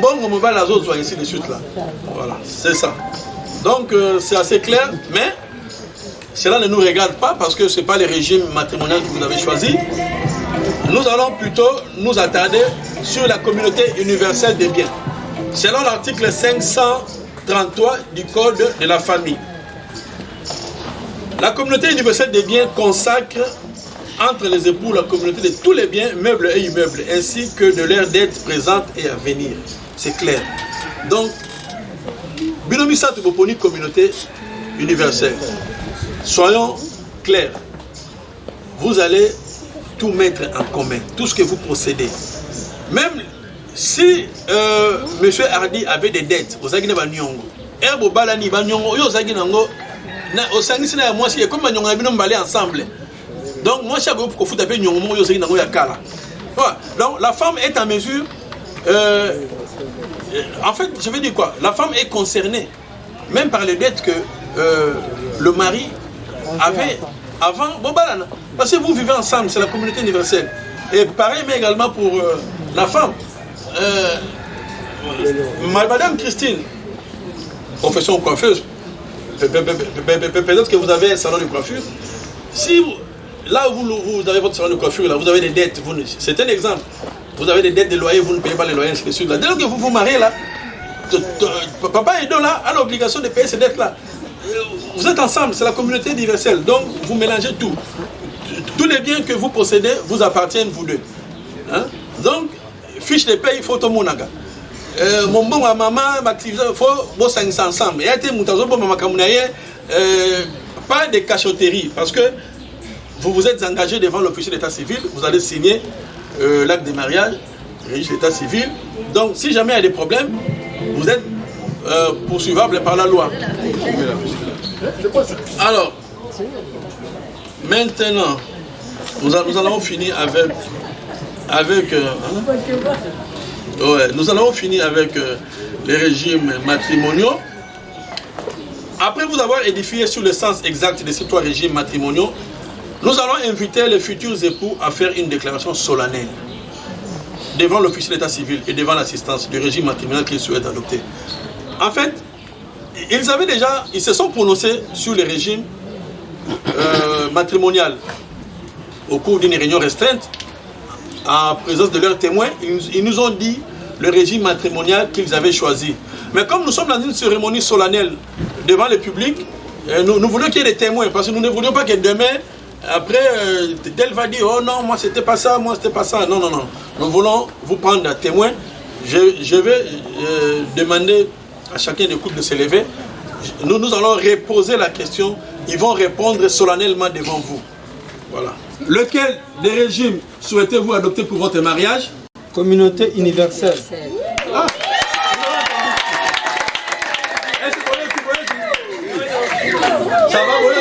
bon mobile à Zouaka, ainsi de suite. Là. Voilà, c'est ça. Donc, c'est assez clair, mais cela ne nous regarde pas parce que ce n'est pas le régime matrimonial que vous avez choisi. Nous allons plutôt nous attarder sur la communauté universelle des biens. Selon l'article 533 du Code de la famille, la communauté universelle des biens consacre entre les époux la communauté de tous les biens, meubles et immeubles, ainsi que de leurs dettes présentes et à venir. C'est clair. Donc, Binomisa Tuboponi, communauté universelle. Soyons clairs. Vous allez tout mettre en commun, tout ce que vous possédez. Même si M. Hardy avait des dettes, vous avez dit ensemble. Donc, moi, je donc, la femme est en mesure. En fait, je veux dire quoi? La femme est concernée, même par les dettes que le mari avait avant. Parce que vous vivez ensemble, c'est la communauté universelle. Et pareil, mais également pour la femme. Madame Christine, profession coiffeuse, peut-être que vous avez un salon de coiffure. Si là où vous avez votre salon de coiffure, là, vous avez des dettes, c'est un exemple. Vous avez des dettes de loyer, vous ne payez pas les loyers, ainsi de suite. Dès que vous vous mariez là, papa et deux là a l'obligation de payer ces dettes-là. Vous êtes ensemble, c'est la communauté universelle. Donc vous mélangez tout. Tous les biens que vous possédez vous appartiennent, vous deux. Hein? Donc, fiche de paye, il faut tout le monde. Mon bon maman, il faut bosser ensemble. Pas de cachotterie, parce que vous vous êtes engagé devant l'officier d'état civil, vous allez signer l'acte de mariage, le registre d'état civil. Donc, si jamais il y a des problèmes, vous êtes poursuivable par la loi. Alors, maintenant, nous allons finir nous allons finir avec les régimes matrimoniaux. Après vous avoir édifié sur le sens exact de ces trois régimes matrimoniaux, nous allons inviter les futurs époux à faire une déclaration solennelle devant l'officier d'état civil et devant l'assistance du régime matrimonial qu'ils souhaitent adopter. En fait, ils se sont prononcés sur le régime matrimonial au cours d'une réunion restreinte, en présence de leurs témoins. Ils nous ont dit le régime matrimonial qu'ils avaient choisi. Mais comme nous sommes dans une cérémonie solennelle devant le public, nous voulions qu'il y ais des témoins, parce que nous ne voulions pas que demain, après, tel va dire, oh non, moi c'était pas ça, moi c'était pas ça. Non, non, non. Nous voulons vous prendre à témoin. Je vais demander à chacun des couples de se lever. Nous allons reposer la question. Ils vont répondre solennellement devant vous. Voilà. Lequel des régimes souhaitez-vous adopter pour votre mariage? Communauté universelle. Ah. Ça va, oui?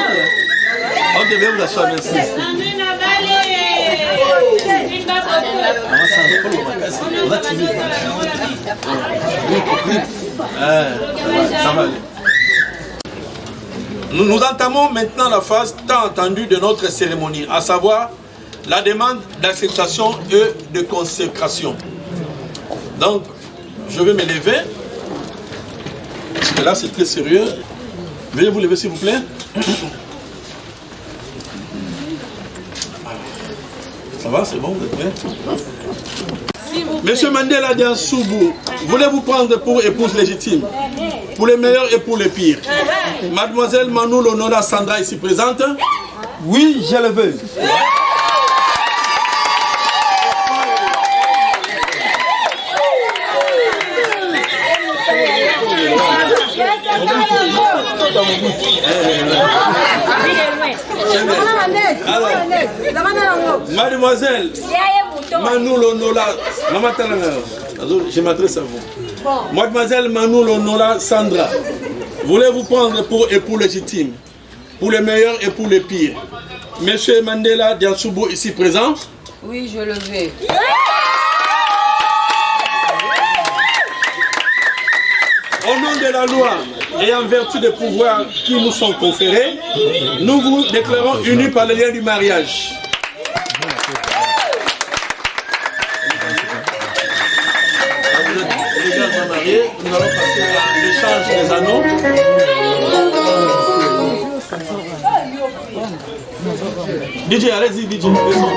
On devait vous asseoir, merci. Ça va aller. Nous entamons maintenant la phase tant attendue de notre cérémonie, à savoir la demande d'acceptation et de consécration. Donc, je vais me lever, parce que là c'est très sérieux. Veuillez vous lever s'il vous plaît. Ça va, c'est bon, vous êtes prêts? Monsieur Mandela Diansoubou, voulez-vous prendre pour épouse légitime, pour les meilleurs et pour les pires? Mademoiselle Manou Lonora Sandra ici présente? Oui, je le veux. Mademoiselle Manou Lonola, Maman Talanga, je m'adresse à vous. Mademoiselle Manou Lonola Sandra, voulez-vous prendre pour époux légitime, pour les meilleurs et pour les pires? Monsieur Mandela Diansoubo ici présent? Oui, je le vais. Au nom de la loi et en vertu des pouvoirs qui nous sont conférés, nous vous déclarons unis par le lien du mariage. Les gars sont mariés, nous allons passer à l'échange des anneaux. DJ, allez-y, DJ, descends.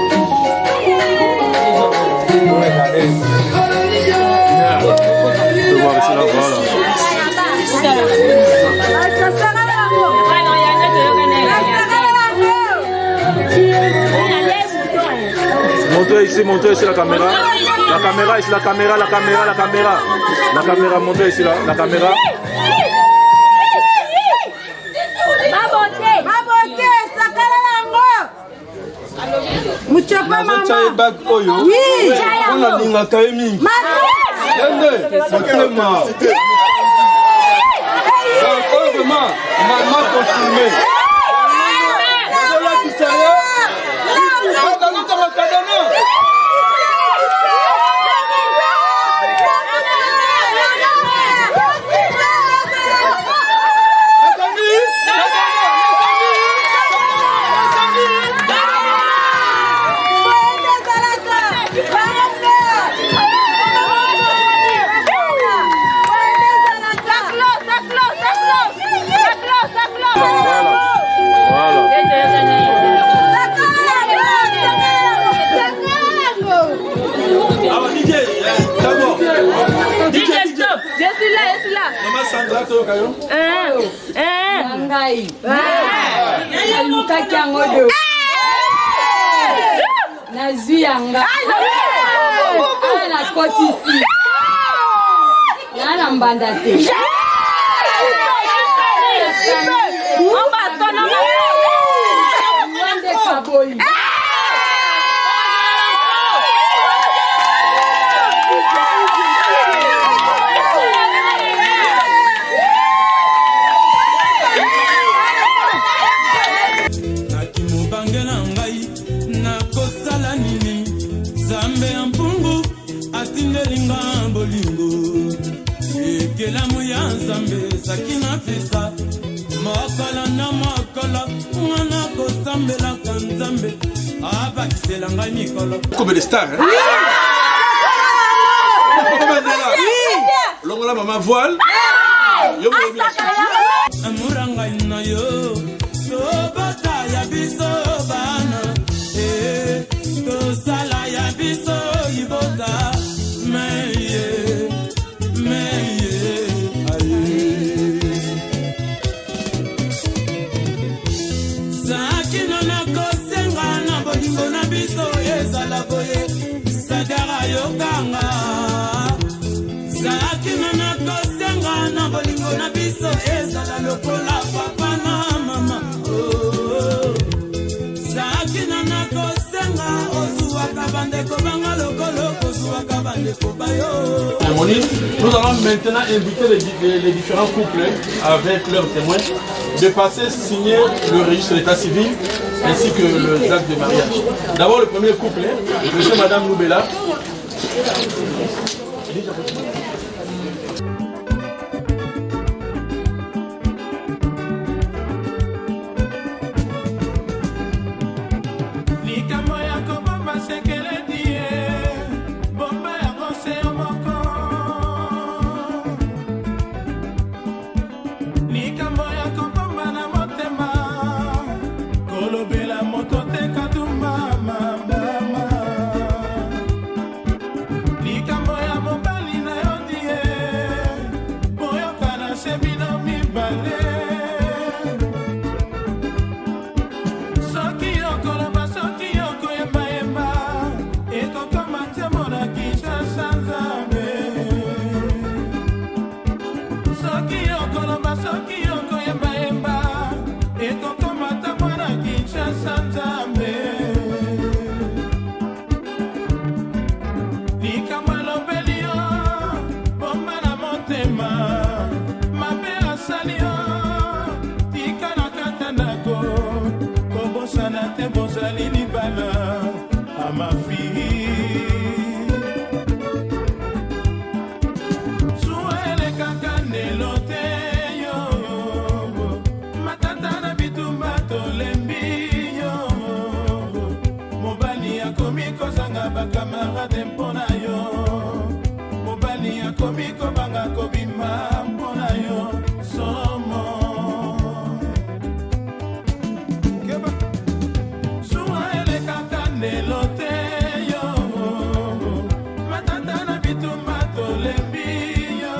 Montez ici la caméra. La caméra ici, la caméra. La caméra, montez ici la caméra. Muchapa mama. Oui. On a linga kaimi. Yende. Motema. Maman confirmé. Voilà qui sérieux. Maman Sandra, tu es comme des stars, hein? Oui! La maman voile. Nous allons maintenant inviter les différents couples avec leurs témoins de passer signer le registre de l'état civil ainsi que le acte de mariage. D'abord le premier couple, monsieur et madame Noubela. ma fille. Suele kakanelo te yo, matata na bitumba tolembi yo. Mobali akomi kozanga bakamarade mpona yo. Mobali akomi kobanga kobima mpona yo. Somo suele kakanelo te yo, matata na bitumba tolembi yo.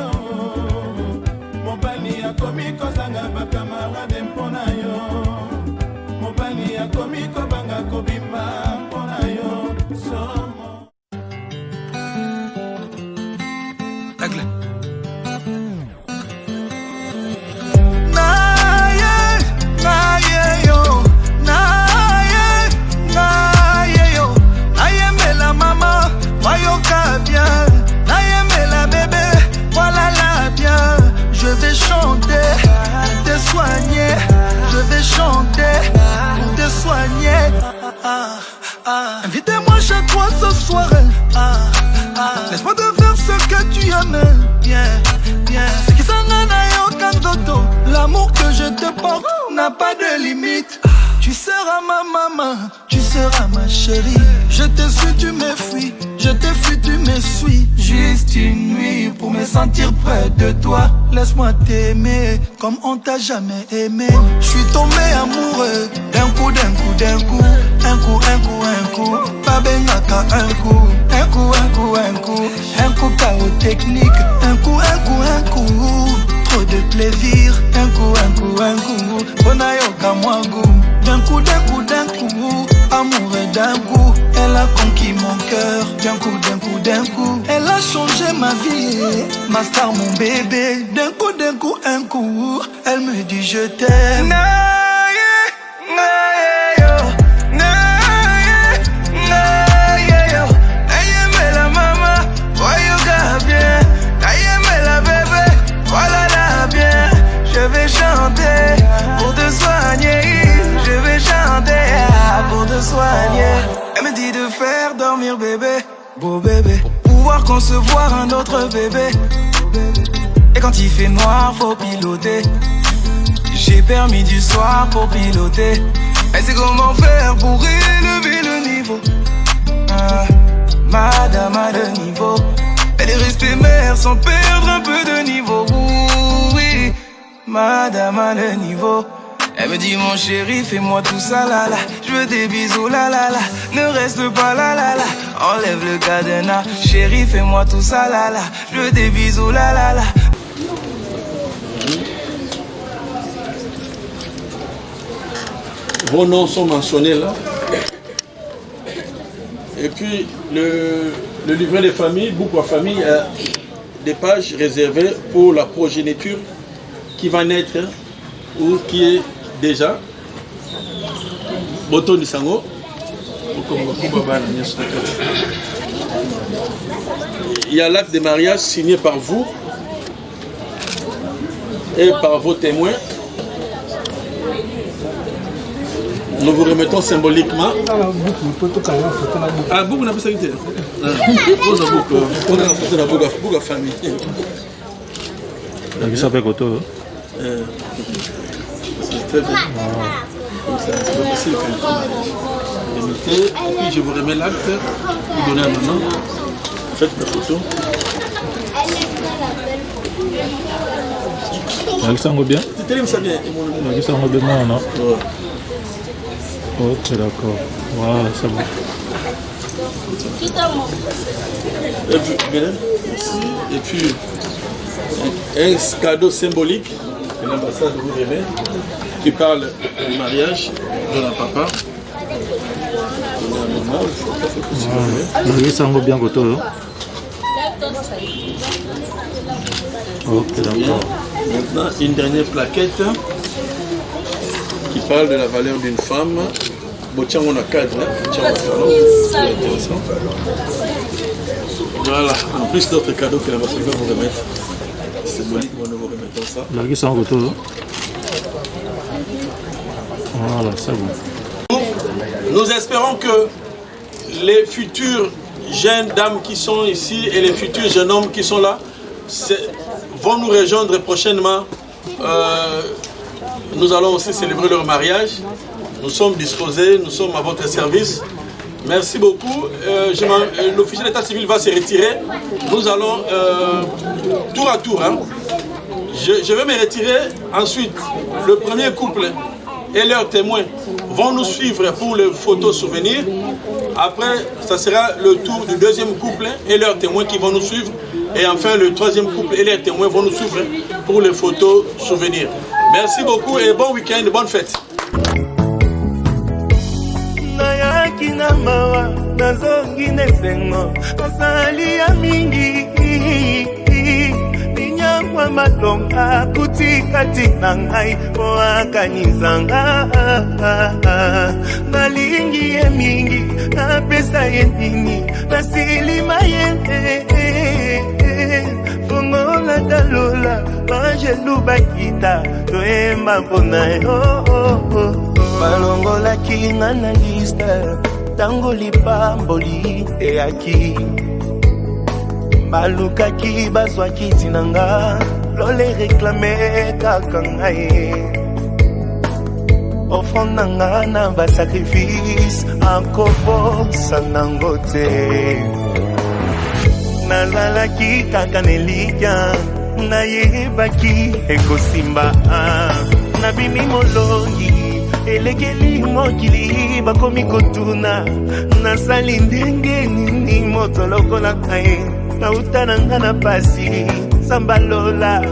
Mobali akomi kozanga bakamarade mpona yo. Mobali akomi kobanga kobima mpona yo. Somo Tagle. Je vais chanter pour te soigner. Je vais chanter pour te soigner. Invitez-moi chez toi ce soir. Laisse-moi te faire ce que tu aimes. Bien, bien. C'est qui s'en a aucun dodo. L'amour que je te porte n'a pas de limite. Tu seras ma maman, tu seras ma chérie. Je te suis, tu me fuis. Je te fuis, tu me suis. Juste une nuit pour me sentir près de toi. Laisse-moi t'aimer comme on t'a jamais aimé. Je suis tombé amoureux d'un coup, d'un coup, d'un coup. Un coup, un coup, un coup. Pas benaka, un coup. Un coup, un coup, un coup. Un coup chaos technique. Un coup, un coup, un coup. Trop de plaisir. Un coup, un coup, un coup. Bonayoka mwangu. D'un coup, d'un coup, d'un coup. Amoureux d'un coup. Elle a conquis mon cœur. D'un coup, d'un coup, d'un coup. Elle a changé ma vie. Ma star, mon bébé. D'un coup, un coup. Elle me dit je t'aime. Je vais chanter pour te soigner. Je vais chanter pour te soigner. Elle me dit de faire dormir bébé, beau bébé, pour pouvoir concevoir un autre bébé. Et quand il fait noir, faut piloter. J'ai permis du soir pour piloter. Elle sait comment faire pour élever le niveau. Madame a le niveau. Elle est restée mère sans perdre un peu de niveau. Oui, madame a le niveau. Elle me dit mon chéri, fais-moi tout ça là là. Je veux des bisous là là là. Ne reste pas là là là. Enlève le cadenas. Chéri, fais-moi tout ça là là. Je veux des bisous là là là. Vos noms sont mentionnés là. Et puis le livret des familles, Boukwa Famille, a des pages réservées pour la progéniture qui va naître ou qui est déjà. Boto Nisango. Il y a l'acte de mariage signé par vous et par vos témoins. Nous vous remettons symboliquement. Ah, beaucoup n'a pas ça. Beaucoup de famille. Ça fait quoi toi? C'est très bien. Comme ça, c'est pas facile quand même. Et puis je vous remets l'acte. Vous donnez à maman. Faites la photo. Ça va bien? Ça bien. Ça va bien, non? Ok, d'accord. Voilà, c'est bon. Et puis, un cadeau symbolique que l'ambassade vous remet, qui parle du mariage de la papa. Ça va bien, Goto. Ok, d'accord. Maintenant, une dernière plaquette qui parle de la valeur d'une femme. Bon, tiens, on a cadre. Voilà, en plus d'autres cadeaux que l'ambassade va vous remettre. C'est symboliquement, nous vous remettons ça. Larguez ça en retour. Voilà, c'est bon. Nous espérons que les futures jeunes dames qui sont ici et les futurs jeunes hommes qui sont là vont nous rejoindre prochainement. Nous allons aussi célébrer leur mariage. Nous sommes disposés, nous sommes à votre service. Merci beaucoup. L'officier d'état civil va se retirer. Nous allons tour à tour. Hein. Je vais me retirer. Ensuite, le premier couple et leurs témoins vont nous suivre pour les photos souvenirs. Après, ça sera le tour du deuxième couple et leurs témoins qui vont nous suivre. Et enfin, le troisième couple et leurs témoins vont nous suivre pour les photos souvenirs. Merci beaucoup et bon week-end, bonne fête. Kwa matonga kutikati na ngai oakanizanga nalingi ye mingi napesa ye nini nasilima ye fongola dalola bajelu bakita toyemba mpona yo balongolaki nga na liste ntango lipamboli eyaki balukaki bazwaki tinanga lole reklame kaka ngai offrande nanga na basacrifice akobosa nango te nazalaki kaka nelikya nayebaki ekosimba nabimi molongi elekeli mokili bakomi kotuna nasali ndenge nini moto lokola ngai nautananga na pasi sambalola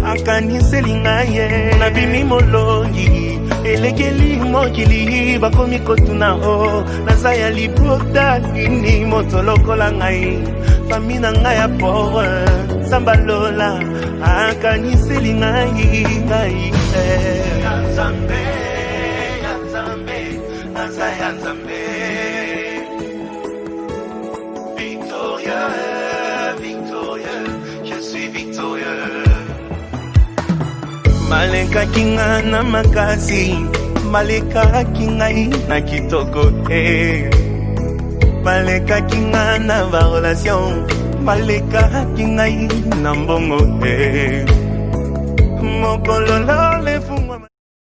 akaniseli ngaye nabimi molongi elekeli mokili bakomi kotuna o naza ya libota nini moto lokola ngai fami na ngai ya pore sambalola akaniseli ngai Nzambe naza ya Nzambe maleka kinga na makasi maleka kingai na kitoko maleka kinga na va relation maleka kingai na mbongo mokolo lole